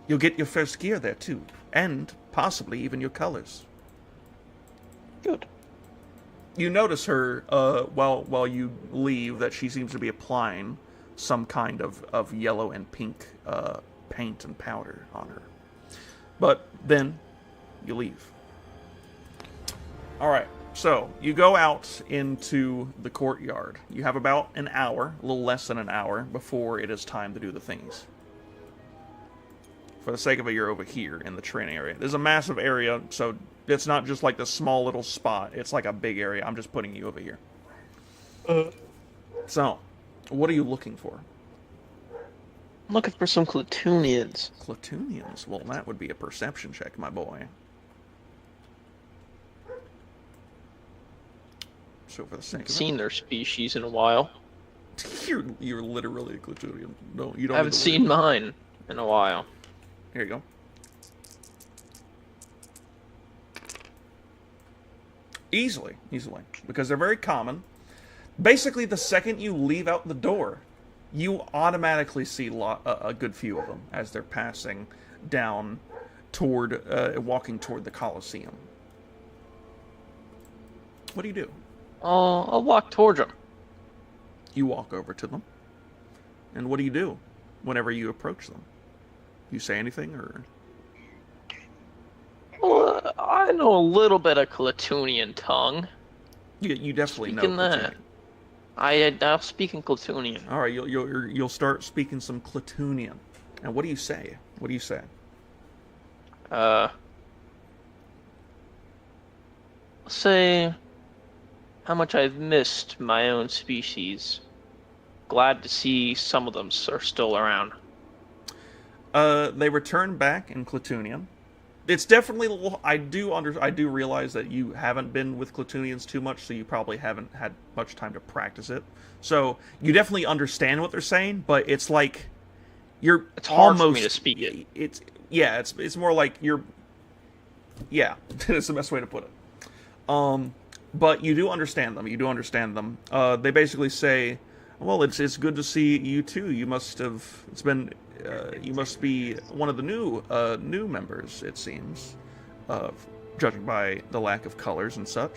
You'll get your first gear there too, and possibly even your colors. Good. You notice her while you leave that she seems to be applying some kind of yellow and pink paint and powder on her. But then you leave. All right. So, you go out into the courtyard. You have about an hour, a little less than an hour, before it is time to do the things. For the sake of it, you're over here in the training area. There's a massive area, so it's not just like this small little spot. It's like a big area. I'm just putting you over here. So, what are you looking for? I'm looking for some Clatunians. Clatunians? Well, that would be a perception check, my boy. So for the sake of Seen their species in a while. you're literally a Clatunian. No, you don't. I haven't seen mine in a while. Here you go. Easily, because they're very common. Basically, the second you leave out the door, you automatically see a good few of them as they're passing down toward, walking toward the Colosseum. What do you do? I'll walk towards them. You walk over to them. And what do you do whenever you approach them? You say anything, or? Well, I know a little bit of Clatunian tongue. You definitely Speaking know. that, I'll speak in Clatunian. All right, you'll start speaking some Clatunian. And what do you say? Say how much I've missed my own species. Glad to see some of them are still around. They return back in Clatunian, it's definitely a little. I do realize that you haven't been with Clatoonians too much, so you probably haven't had much time to practice it. So you definitely understand what they're saying, but it's like you're It's hard almost for me to speak it. It's more like you're. Yeah, that's the best way to put it. But you do understand them. You do understand them. They basically say, "Well, it's good to see you too. You must have. It's been. You must be one of the new members. It seems, judging by the lack of colors and such."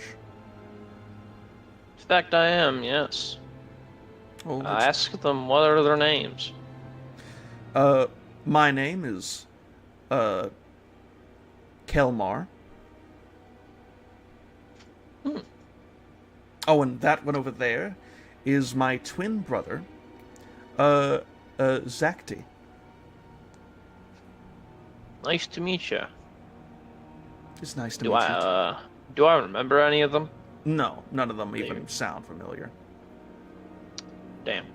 In fact, I am. Yes. Well, I ask them what are their names. my name is, Kelmar. Oh, and that one over there is my twin brother, Zakti. Nice to meet you. It's nice to Do meet you. do I remember any of them? No, none of them even sound familiar. Damn.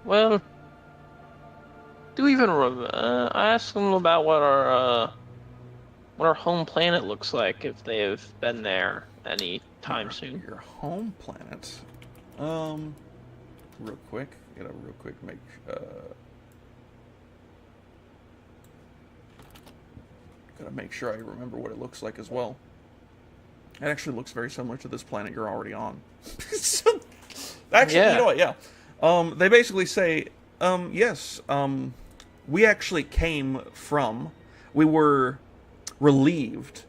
Well, do you even I asked them about what our home planet looks like, if they've been there any time soon. Your home planet. Real quick. Real quick make. Gotta make sure I remember what it looks like as well. It actually looks very similar to this planet you're already on. Actually, Yeah. You know what? Yeah. They basically say, yes. We actually came from. We were relieved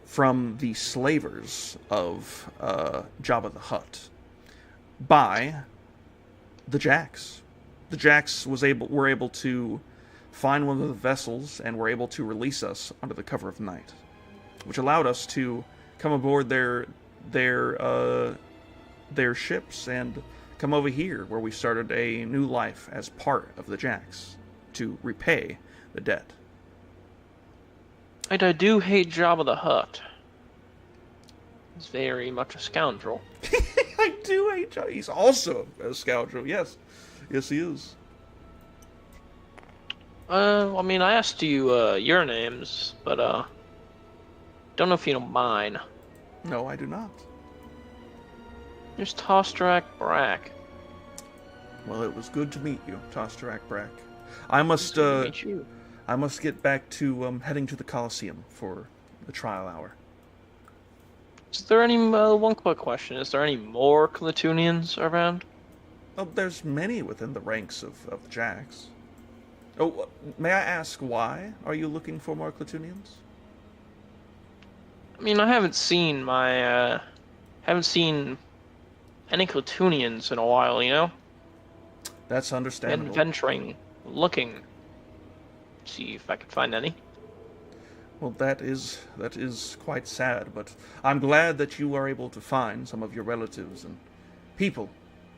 from the slavers of Jabba the Hutt by the Jacks. The Jacks were able to find one of the vessels and were able to release us under the cover of night, which allowed us to come aboard their ships and come over here, where we started a new life as part of the Jacks to repay the debt. And I do hate Jabba the Hutt. He's very much a scoundrel. I do hate Jabba. He's also a scoundrel. Yes, yes, he is. I mean, I asked you your names, but don't know if you know mine. No, I do not. There's Tostarac Brack. Well, it was good to meet you, Tostarac Brack. I must Nice to meet you. I must get back to heading to the Colosseum for the trial hour. Is there any one quick question? Is there any more Clatoonians around? Oh, there's many within the ranks of the Jacks. Oh, may I ask why are you looking for more Clatoonians? I mean, I haven't seen any Clatoonians in a while, you know? That's Been understandable. venturing, looking, see if I could find any. Well, that is quite sad, but I'm glad that you are able to find some of your relatives and people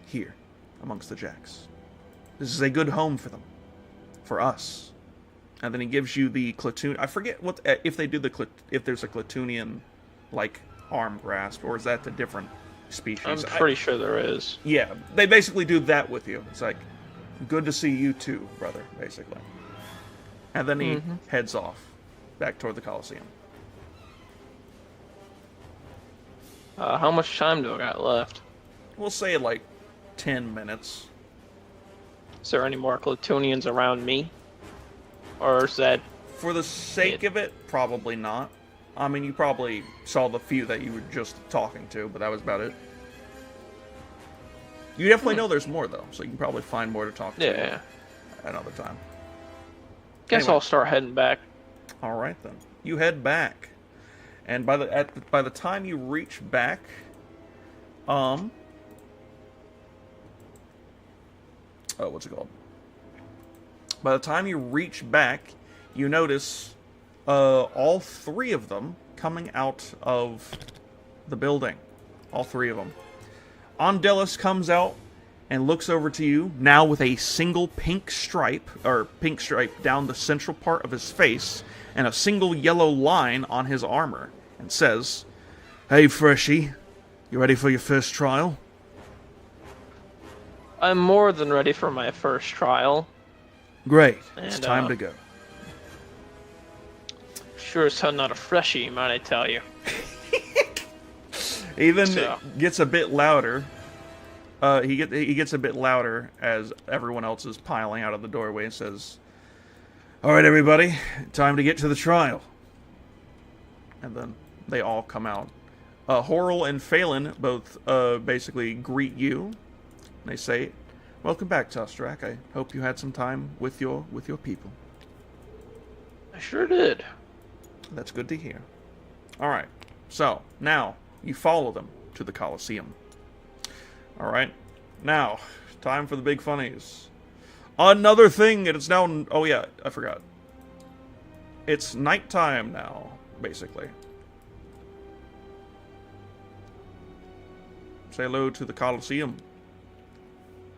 here amongst the Jacks. This is a good home for them, for us. And then he gives you the Clatoon. I forget what if they do if there's a Clatoonian like arm grasp, or is that the different species? I'm pretty sure there is. Yeah, they basically do that with you. It's like, good to see you too, brother, basically. And then he heads off back toward the Colosseum. How much time do I got left? We'll say like 10 minutes. Is there any more Clatoonians around me? Or is that... For the sake of it, probably not. I mean, you probably saw the few that you were just talking to, but that was about it. You definitely know there's more, though, so you can probably find more to talk to Yeah. another time. Guess Anyway. I'll start heading back. All right, then. You head back. And by the time you reach back, what's it called? By the time you reach back, you notice all three of them coming out of the building. All three of them. Ondelis comes out and looks over to you, now with a single pink stripe down the central part of his face, and a single yellow line on his armor, and says, "Hey, Freshie, you ready for your first trial?" I'm more than ready for my first trial. Great. It's And, time to go. Sure as hell not a freshie, might I tell you. Even So- gets a bit louder. He gets a bit louder as everyone else is piling out of the doorway and says, "All right, everybody, time to get to the trial." And then they all come out. Horrell and Phelan both basically greet you. They say, "Welcome back, Tostarac. I hope you had some time with your people." I sure did. That's good to hear. All right, so now you follow them to the Colosseum. All right, now time for the big funnies. Another thing, it's now. Oh yeah, I forgot. It's nighttime now, basically. Say hello to the Colosseum.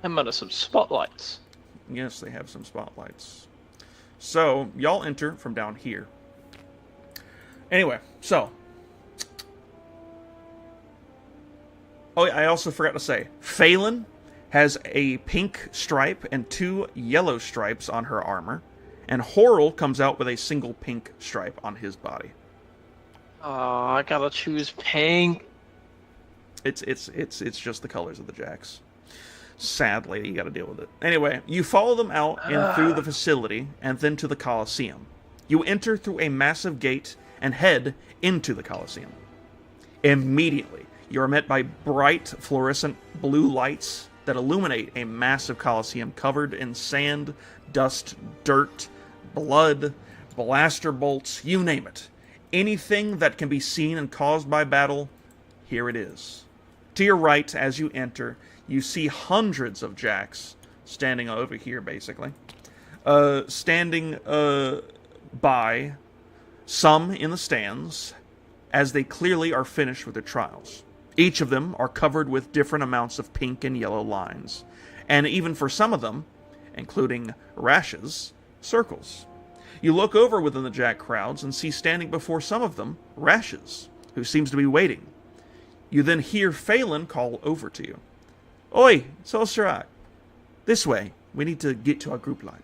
I'm out of some spotlights. Yes, they have some spotlights. So, y'all enter from down here. Anyway, so. Oh, yeah, I also forgot to say, Phelan has a pink stripe and 2 yellow stripes on her armor, and Horrell comes out with a single pink stripe on his body. Oh, I gotta choose pink. It's just the colors of the Jacks. Sadly, you got to deal with it. Anyway, you follow them out and through the facility, and then to the Colosseum. You enter through a massive gate and head into the Colosseum. Immediately, you are met by bright fluorescent blue lights that illuminate a massive Colosseum covered in sand, dust, dirt, blood, blaster bolts, you name it. Anything that can be seen and caused by battle, here it is. To your right, as you enter, you see hundreds of Jacks standing over here, basically. Standing by, some in the stands, as they clearly are finished with their trials. Each of them are covered with different amounts of pink and yellow lines, and even for some of them, including Rash's, circles. You look over within the Jack crowds and see standing before some of them, Rash's, who seems to be waiting. You then hear Phelan call over to you. "Oi, Tostarac! This way. We need to get to our group line."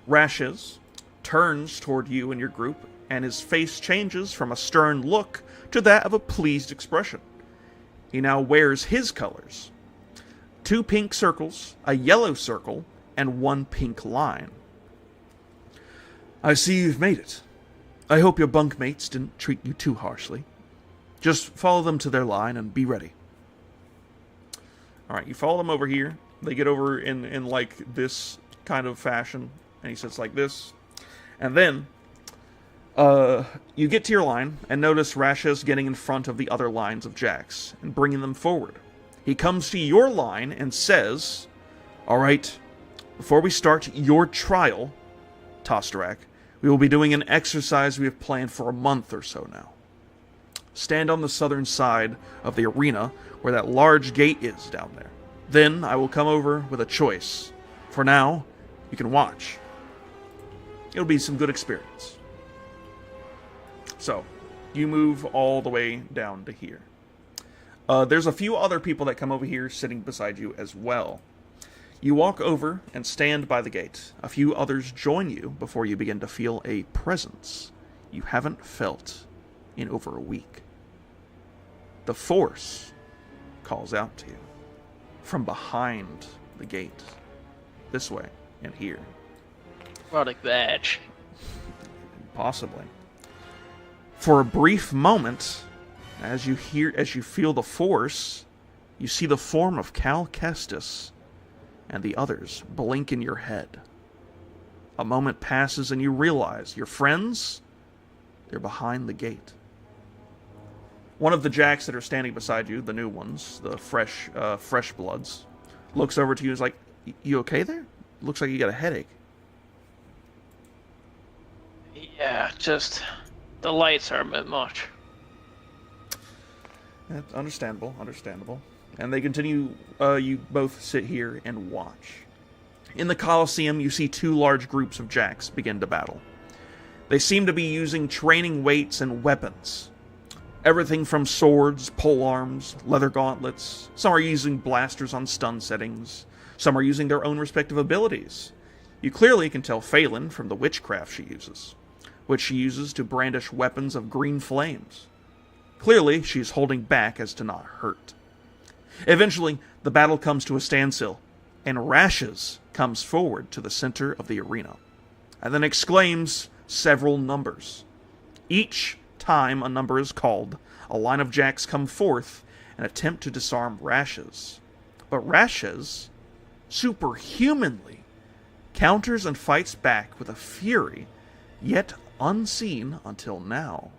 Rash's turns toward you and your group, and his face changes from a stern look to that of a pleased expression. He now wears his colors. 2 pink circles, a yellow circle, and 1 pink line. "I see you've made it. I hope your bunkmates didn't treat you too harshly. Just follow them to their line and be ready." Alright, you follow them over here. They get over in like this kind of fashion. And he sits like this. And then, you get to your line and notice Rasha's getting in front of the other lines of Jacks and bringing them forward. He comes to your line and says, "Alright, before we start your trial, Tostarac, we will be doing an exercise we have planned for a month or so now. Stand on the southern side of the arena where that large gate is down there. Then I will come over with a choice. For now, you can watch. It'll be some good experience." So, you move all the way down to here. There's a few other people that come over here sitting beside you as well. You walk over and stand by the gate. A few others join you before you begin to feel a presence you haven't felt in over a week. The Force calls out to you from behind the gate. This way and here. Erotic badge. Possibly. For a brief moment, as you feel the Force, you see the form of Cal Kestis and the others blink in your head. A moment passes and you realize your friends, they're behind the gate. One of the Jacks that are standing beside you, the new ones, the fresh bloods, looks over to you and is like, "You okay there? Looks like you got a headache." Yeah, just the lights are a bit much. That's understandable. And they continue, you both sit here and watch. In the Colosseum, you see 2 large groups of Jacks begin to battle. They seem to be using training weights and weapons. Everything from swords, polearms, leather gauntlets. Some are using blasters on stun settings. Some are using their own respective abilities. You clearly can tell Phelan from the witchcraft she uses, which she uses to brandish weapons of green flames. Clearly, she's holding back as to not hurt. Eventually, the battle comes to a standstill, and Rashes comes forward to the center of the arena, and then exclaims several numbers. Each time a number is called, a line of jacks come forth and attempt to disarm Rashes. But Rashes, superhumanly, counters and fights back with a fury yet unseen until now.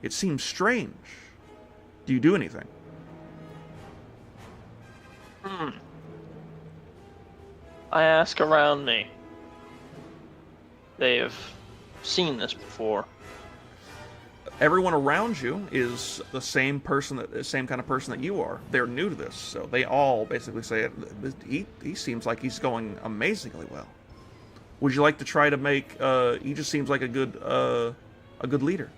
It seems strange. Do you do anything? I ask around me. They've seen this before. Everyone around you is the same kind of person that you are. They're new to this, so they all basically say he seems like he's going amazingly well. Would you like to try to make? He just seems like a good leader.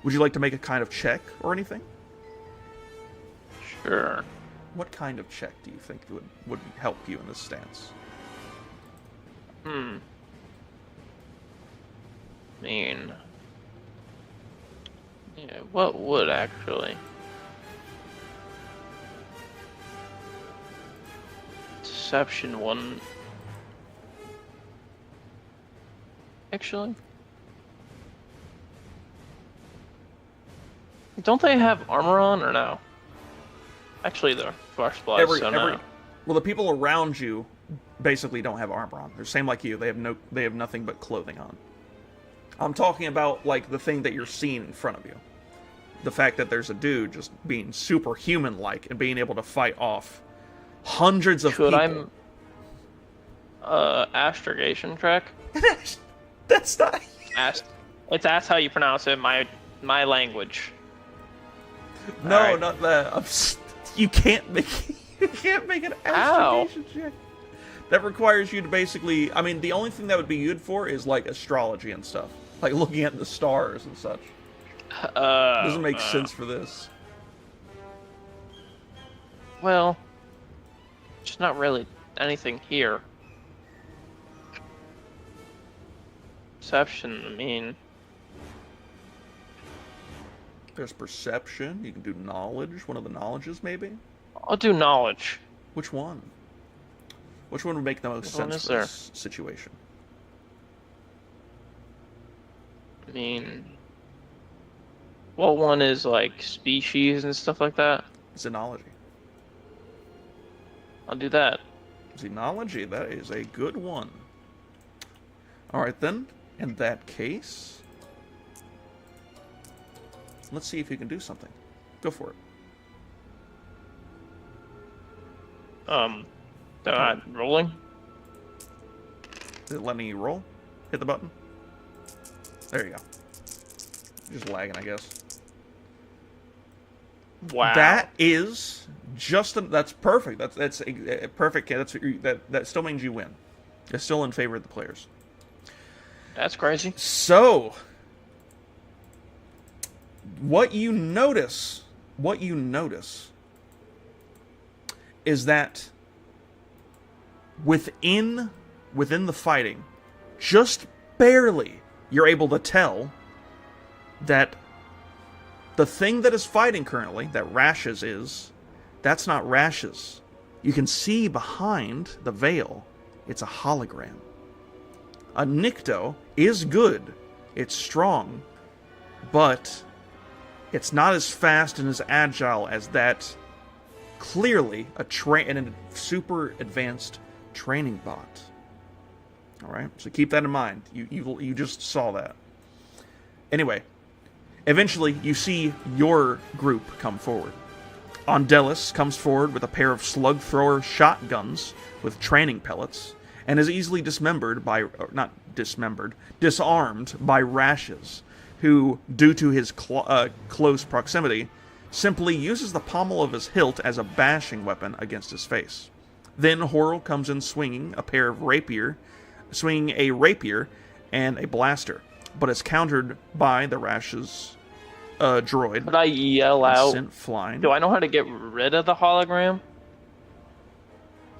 Would you like to make a kind of check or anything? Sure. What kind of check do you think would help you in this stance? I mean, yeah, what would actually? Deception one. Actually, don't they have armor on or no? Actually, they're flesh blood, so no. Well, the people around you basically don't have armor on. They're same like you. They have nothing but clothing on. I'm talking about like the thing that you're seeing in front of you. The fact that there's a dude just being superhuman-like and being able to fight off hundreds of people. Should I astrogation check? That's not. That's how you pronounce it. My language. No, Alright. not that. You can't make an astrogation check. That requires you to basically. I mean, the only thing that would be good for is like astrology and stuff, like looking at the stars and such. Doesn't make sense for this. Well, just not really anything here. Perception, I mean, There's perception. You can do knowledge. One of the knowledges, maybe. I'll do knowledge. Which one? Which one would make the most Which one sense is for there? this situation? I mean, what one is like species and stuff like that? Xenology. I'll do that. Xenology, that is a good one. Alright then, in that case, let's see if you can do something. Go for it. Rolling? Is it letting you roll? Hit the button. There you go. Just lagging, I guess. Wow. That is just that's perfect. That's a perfect. That still means you win. It's still in favor of the players. That's crazy. So, what you notice is that within the fighting, just barely, you're able to tell that the thing that is fighting currently, that Rashes is, that's not Rashes. You can see behind the veil, it's a hologram. A Nikto is good, it's strong, but it's not as fast and as agile as that clearly a super advanced training bot. Alright, so keep that in mind. You just saw that. Anyway, eventually you see your group come forward. Ondelis comes forward with a pair of slug thrower shotguns with training pellets, and is easily disarmed by Rashes, who, due to his close proximity, simply uses the pommel of his hilt as a bashing weapon against his face. Then Horrell comes in swinging a rapier and a blaster, but is countered by the Rashes droid. Could I yell and out? sent flying. Do I know how to get rid of the hologram?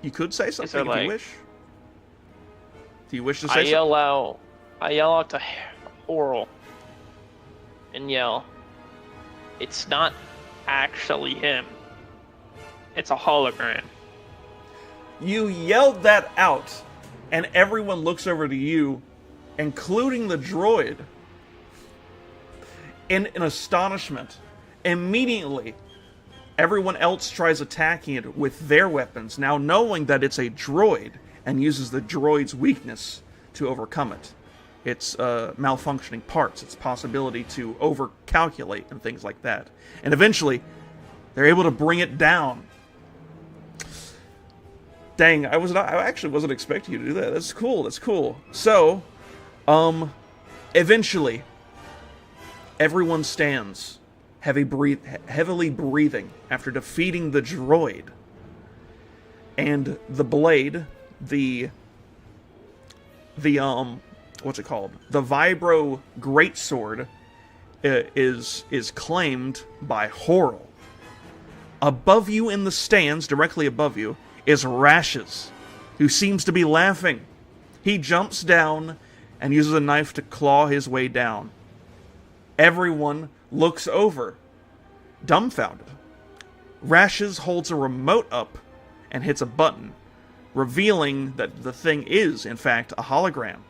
You could say there, something if like- you wish. Do you wish to say I something? I yell out to Oral and yell, "It's not actually him. It's a hologram." You yelled that out, and everyone looks over to you, including the droid, in astonishment. Immediately, everyone else tries attacking it with their weapons, now knowing that it's a droid, and uses the droid's weakness to overcome it. Its malfunctioning parts, its possibility to overcalculate, and things like that. And eventually, they're able to bring it down. Dang, I actually wasn't expecting you to do that. That's cool, that's cool. So, eventually, everyone stands, heavily breathing after defeating the droid. And the blade, the what's it called? The Vibro Greatsword is claimed by Horrell. Above you in the stands, directly above you, is Rashes, who seems to be laughing. He jumps down and uses a knife to claw his way down. Everyone looks over, dumbfounded. Rashes holds a remote up and hits a button, revealing that the thing is, in fact, a hologram,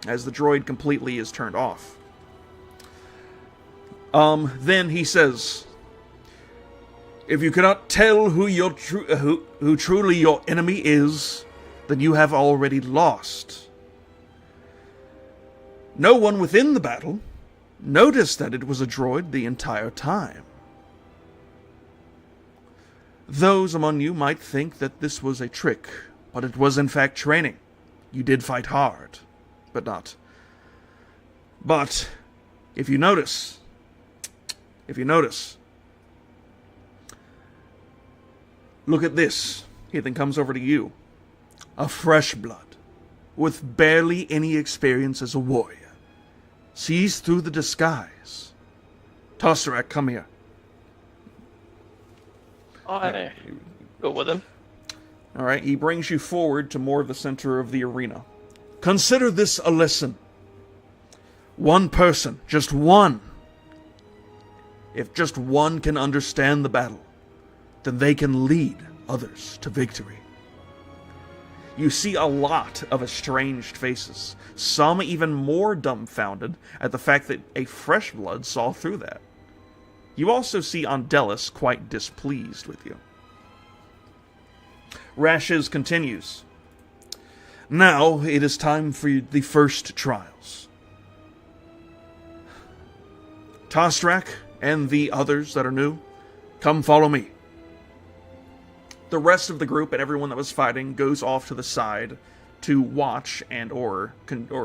as the droid completely is turned off. Then he says, "If you cannot tell who truly your enemy is, then you have already lost. No one within the battle noticed that it was a droid the entire time. Those among you might think that this was a trick, but it was in fact training. You did fight hard, but not. But, if you notice, look at this." He then comes over to you. "A fresh blood, with barely any experience as a warrior, sees through the disguise. Tostarac, come here." I go with him. Alright, he brings you forward to more of the center of the arena. "Consider this a lesson. One person, just one. If just one can understand the battle, then they can lead others to victory." You see a lot of estranged faces, some even more dumbfounded at the fact that a fresh blood saw through that. You also see Andelis quite displeased with you. Rashes continues. "Now it is time for the first trials. Tostarac and the others that are new, come follow me." The rest of the group and everyone that was fighting goes off to the side to watch and or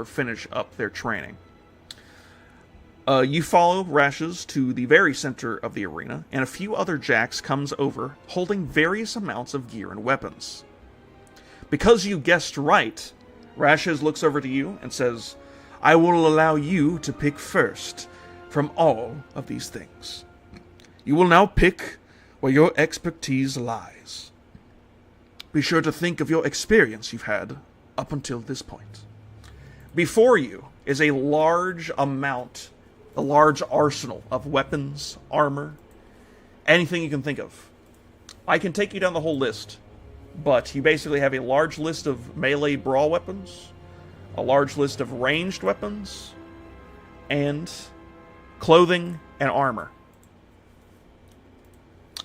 finish up their training. You follow Rashes to the very center of the arena, and a few other Jacks comes over holding various amounts of gear and weapons. Because you guessed right, Rashes looks over to you and says, "I will allow you to pick first from all of these things. You will now pick where your expertise lies. Be sure to think of your experience you've had up until this point." Before you is a large arsenal of weapons, armor, anything you can think of. I can take you down the whole list, but you basically have a large list of melee brawl weapons, a large list of ranged weapons, and clothing and armor.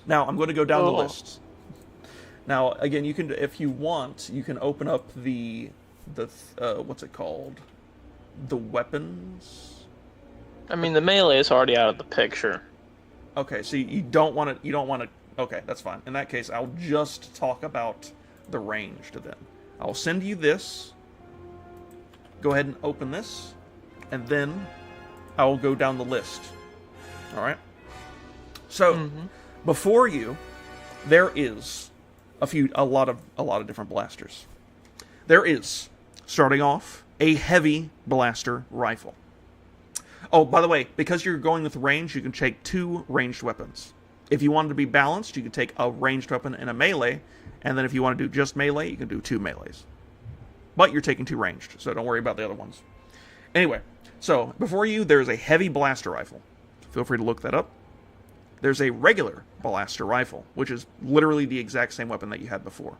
Now, I'm going to go down the list. Now, again, you can, if you want, you can open up the what's it called? The weapons. I mean, the melee is already out of the picture. Okay, so you don't want to. Okay, that's fine. In that case, I'll just talk about the ranged then. I'll send you this. Go ahead and open this, and then I'll go down the list. All right. So before you, there is a lot of different blasters. There is, starting off, a heavy blaster rifle. Oh, by the way, because you're going with range, you can take 2 ranged weapons. If you wanted to be balanced, you could take a ranged weapon and a melee, and then if you want to do just melee, you can do 2 melees. But you're taking 2 ranged, so don't worry about the other ones. Anyway, so before you, there's a heavy blaster rifle. Feel free to look that up. There's a regular blaster rifle, which is literally the exact same weapon that you had before.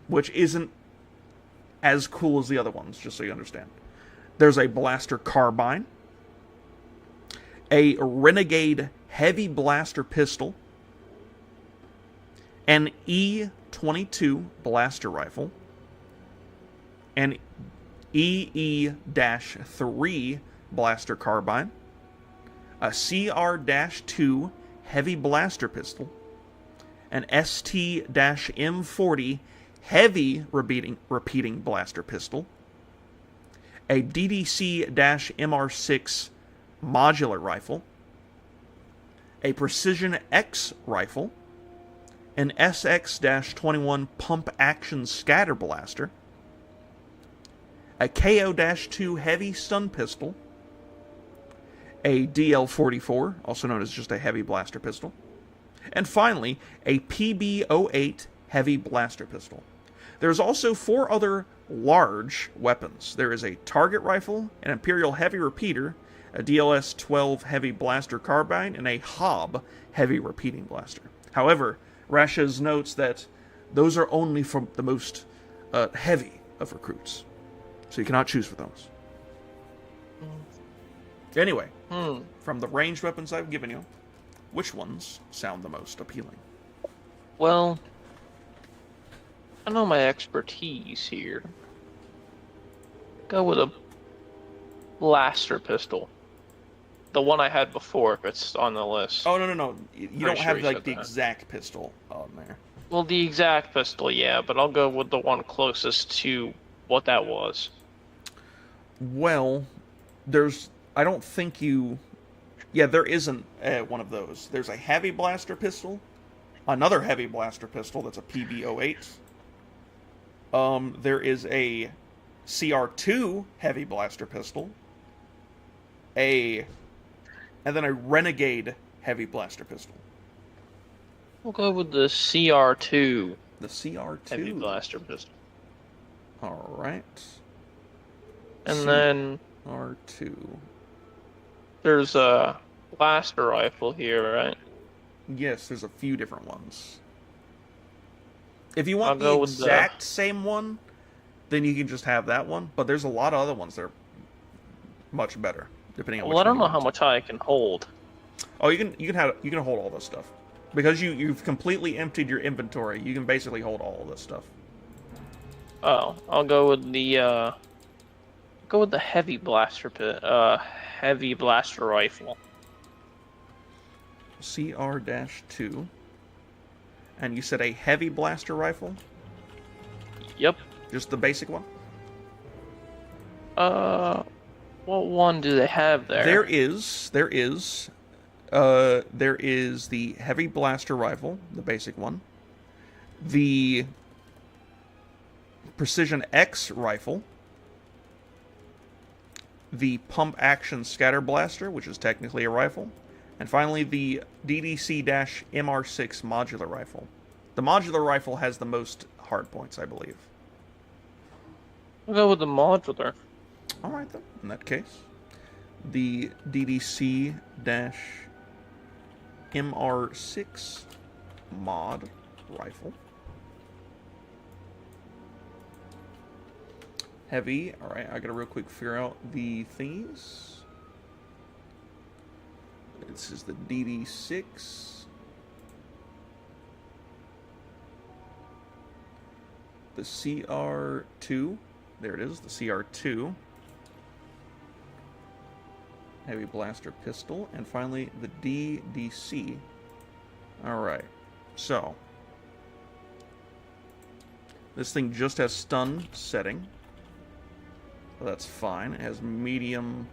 Which isn't as cool as the other ones, just so you understand. There's a blaster carbine, a renegade heavy blaster pistol, an E-22 blaster rifle, an EE-3 blaster carbine, a CR-2 heavy blaster pistol, an ST-M40 heavy repeating blaster pistol, a DDC-MR6 modular rifle, a Precision X rifle, an SX-21 pump action scatter blaster, a KO-2 heavy stun pistol, a DL-44, also known as just a heavy blaster pistol, and finally, a PB-08 heavy blaster pistol. There's also 4 other large weapons. There is a target rifle, an Imperial heavy repeater, a DLS-12 heavy blaster carbine, and a Hob heavy repeating blaster. However, Rashez notes that those are only from the most heavy of recruits, so you cannot choose for those. Anyway, from the ranged weapons I've given you, which ones sound the most appealing? Well, I know my expertise here. Go with a blaster pistol. The one I had before, if it's on the list. Oh, no. You don't have, sure like, the exact pistol on there. Well, the exact pistol, yeah, but I'll go with the one closest to what that was. Well, I don't think you... Yeah, there isn't one of those. There's a heavy blaster pistol, another heavy blaster pistol that's a PB-08. There is a CR2 heavy blaster pistol, and then a Renegade heavy blaster pistol. We'll go with the CR2. The CR2 heavy blaster pistol. All right. And then CR2. There's a blaster rifle here, right? Yes, there's a few different ones. If you want I'll the go with exact same one, then you can just have that one. But there's a lot of other ones that are much better, depending on. Well, which I don't one know you how want. much I can hold. Oh, you can hold all this stuff because you've completely emptied your inventory. You can basically hold all of this stuff. Oh, I'll go with the heavy blaster heavy blaster rifle. CR-2. And you said a heavy blaster rifle? Yep. Just the basic one? What one do they have there? There is the heavy blaster rifle, the basic one. The Precision X rifle. The pump action scatter blaster, which is technically a rifle. And finally, the DDC-MR6 modular rifle. The modular rifle has the most hard points, I believe. I'll go with the modular. Alright then, in that case. The DDC-MR6 mod rifle. Heavy. Alright, I gotta real quick figure out the thingies. This is the DD6. The CR2. There it is, the CR2. Heavy blaster pistol. And finally, the DDC. Alright, so. This thing just has stun setting. Well, that's fine. It has medium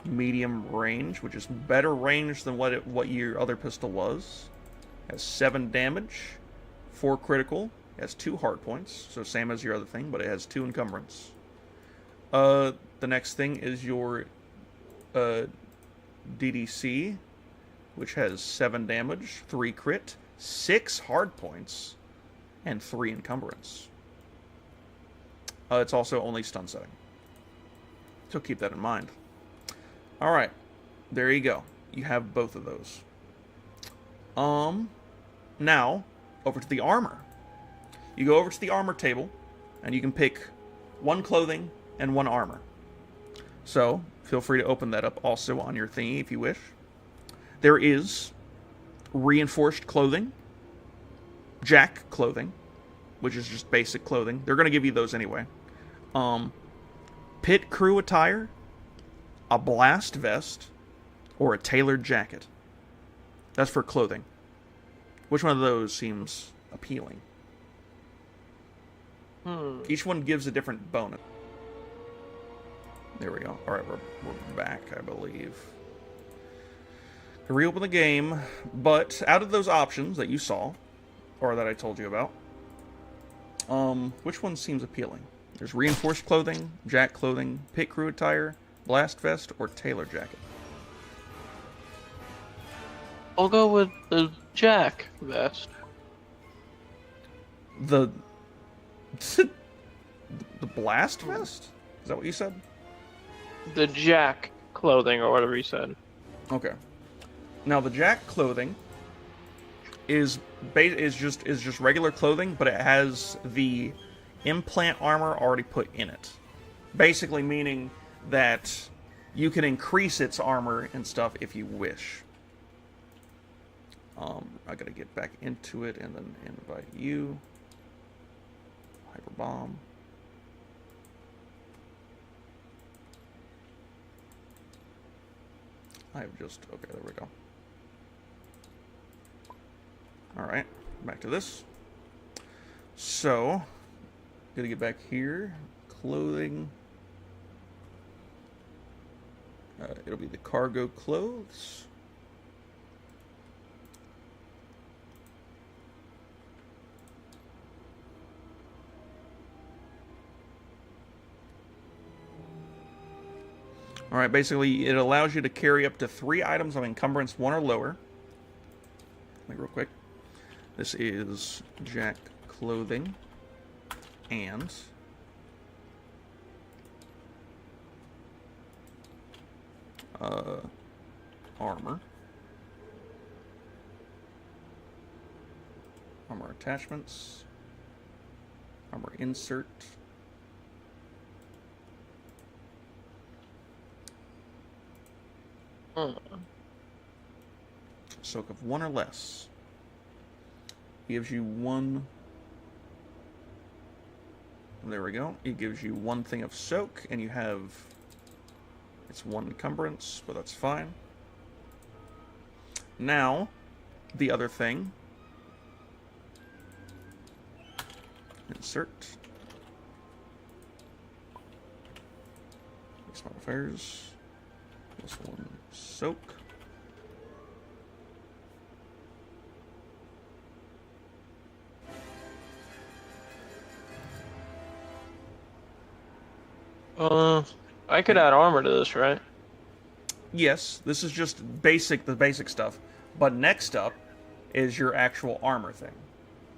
range, which is better range than what your other pistol was. It has 7 damage, 4 critical. It has 2 hard points, so same as your other thing, but it has 2 encumbrance. The next thing is your DDC, which has 7 damage, 3 crit, 6 hard points, and 3 encumbrance. It's also only stun setting. So keep that in mind. Alright, there you go. You have both of those. Now, over to the armor. You go over to the armor table, and you can pick 1 clothing and 1 armor. So, feel free to open that up also on your thingy if you wish. There is reinforced clothing, jack clothing, which is just basic clothing. They're going to give you those anyway. Pit crew attire, a blast vest, or a tailored jacket. That's for clothing. Which one of those seems appealing? Each one gives a different bonus. There we go. Alright, we're back, I believe. To reopen the game, but out of those options that you saw, or that I told you about, which one seems appealing? There's reinforced clothing, jack clothing, pit crew attire, blast vest, or tailor jacket. I'll go with the jack vest. The blast vest? Is that what you said? The jack clothing, or whatever you said. Okay. Now the jack clothing is just regular clothing, but it has the implant armor already put in it. Basically meaning that you can increase its armor and stuff if you wish. I gotta get back into it and then invite you. Hyper bomb. I've just okay, there we go. Alright, back to this. So, gotta get back here. Clothing. It'll be the cargo clothes. Alright, basically it allows you to carry up to 3 items of encumbrance 1 or lower. Let me real quick. This is jack clothing and armor. Armor attachments. Armor insert. Soak of 1 or less. Gives you 1. There we go. It gives you 1 thing of soak, and you have. It's 1 encumbrance, but that's fine. Now, the other thing. Insert. Mix modifiers. This one, soak. I could add armor to this, right? Yes, this is just the basic stuff. But next up is your actual armor thing.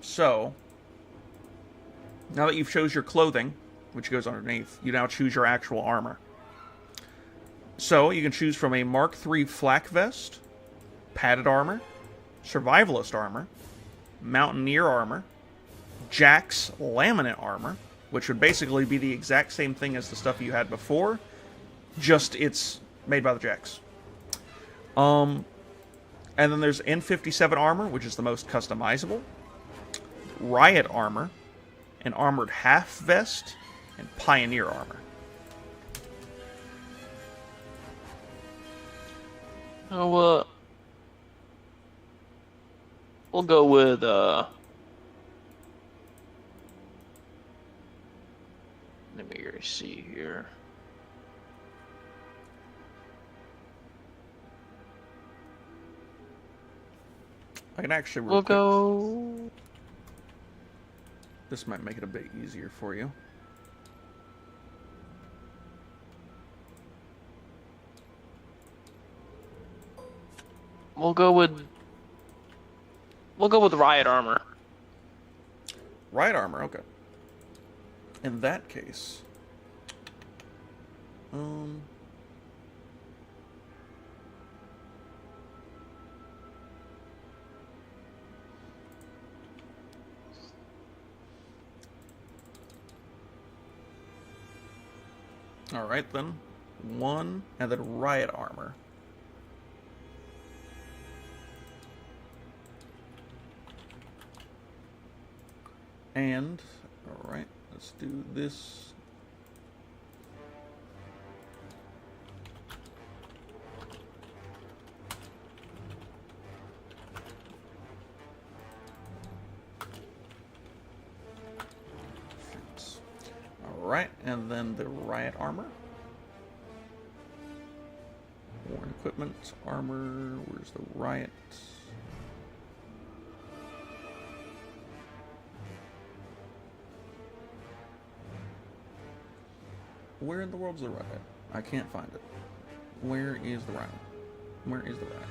So, now that you've chose your clothing, which goes underneath, you now choose your actual armor. So, you can choose from a Mark III flak vest, padded armor, survivalist armor, mountaineer armor, Jack's laminate armor, which would basically be the exact same thing as the stuff you had before, just it's made by the Jacks. And then there's N57 armor, which is the most customizable, riot armor, an armored half vest, and pioneer armor. Oh, we'll go with let me see here. I can actually We'll go. This might make it a bit easier for you. We'll go with riot armor. Riot armor, okay. In that case, all right then, 1 and then riot armor. And, alright, let's do this. Alright, and then the riot armor. Worn equipment, armor, where's the riot? Where in the world's the riot? I can't find it. Where is the riot? Where is the riot?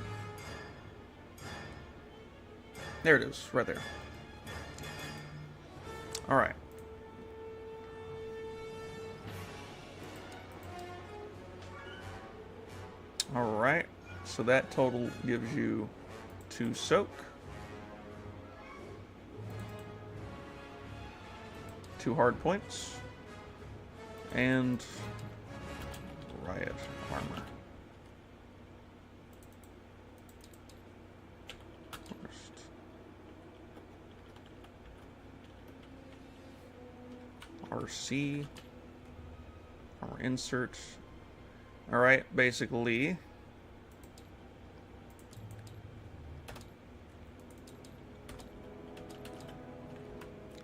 There it is, right there. Alright. Alright, so that total gives you 2 soak, 2 hard points, and riot armor. First. RC, armor insert. Alright, basically.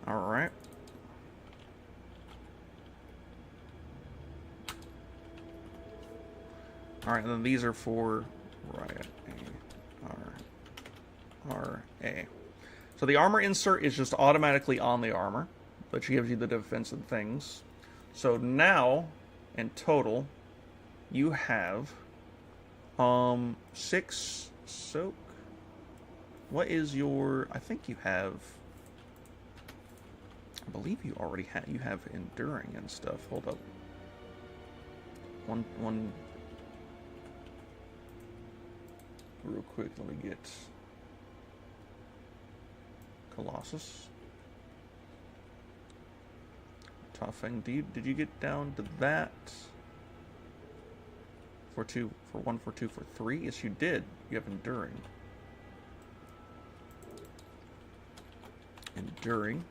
Alright. Alright, then these are for riot A. So the armor insert is just automatically on the armor, which gives you the defensive things. So now, in total, you have 6 soak. What is your? I think you have. I believe you already have. You have enduring and stuff. Hold up. One. Real quick, let me get Colossus. Toughen. Did you get down to that? For 2, for 1, for 2, for 3? Yes, you did. You have enduring. Enduring.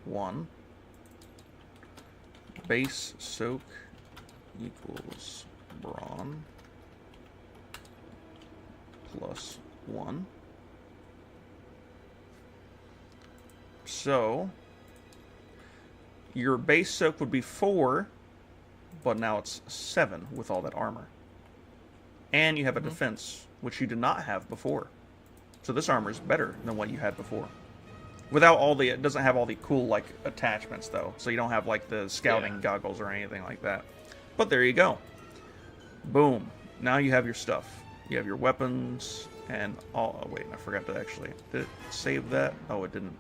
1. Base soak equals brawn plus 1. So your base soak would be 4, but now it's 7 with all that armor. And you have a defense, which you did not have before. So this armor is better than what you had before. Without all the, it doesn't have all the cool, like, attachments, though. So you don't have, like, the scouting goggles or anything like that. But there you go. Boom. Now you have your stuff. You have your weapons and all. Oh, wait, I forgot to actually. Did it save that? Oh, it didn't.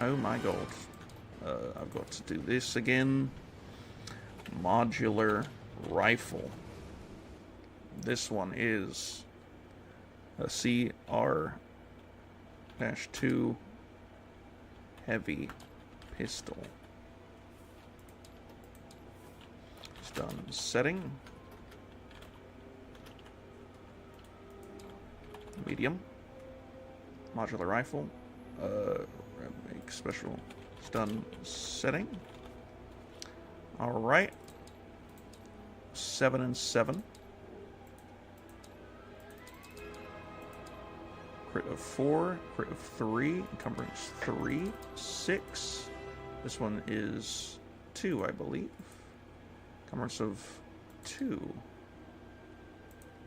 Oh my god. I've got to do this again. Modular rifle. This one is a CR-2 heavy pistol. Stun setting. Medium. Modular rifle. Make special stun setting. Alright. 7 and 7. Crit of 4, crit of 3, encumbrance 3, 6. This one is 2, I believe. Encumbrance of 2.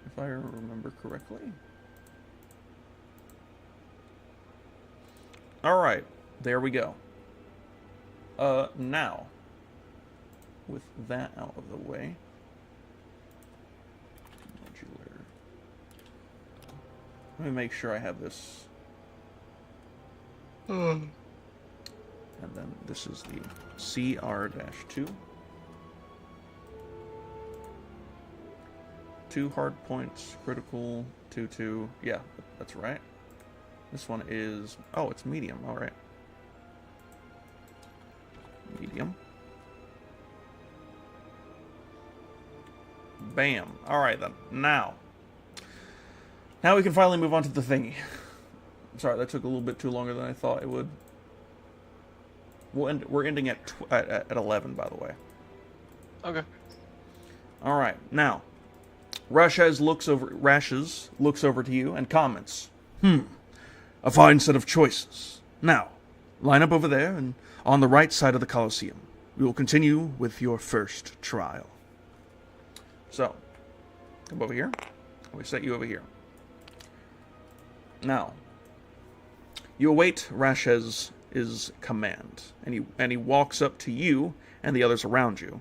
If I remember correctly. Alright, there we go. Now, with that out of the way, Let me make sure I have this. And then this is the CR-2. 2 hard points, critical, 2-2. Yeah, that's right. This one is... Oh, it's medium. All right. Medium. Bam. All right, then. Now we can finally move on to the thingy. Sorry, that took a little bit too longer than I thought it would. We're ending at 11, by the way. Okay. All right. Now, Rashes looks over to you and comments, a fine set of choices. Now, line up over there and on the right side of the Colosseum. We will continue with your first trial. So, come over here. We set you over here. Now, you await Rashes' command, and he walks up to you and the others around you.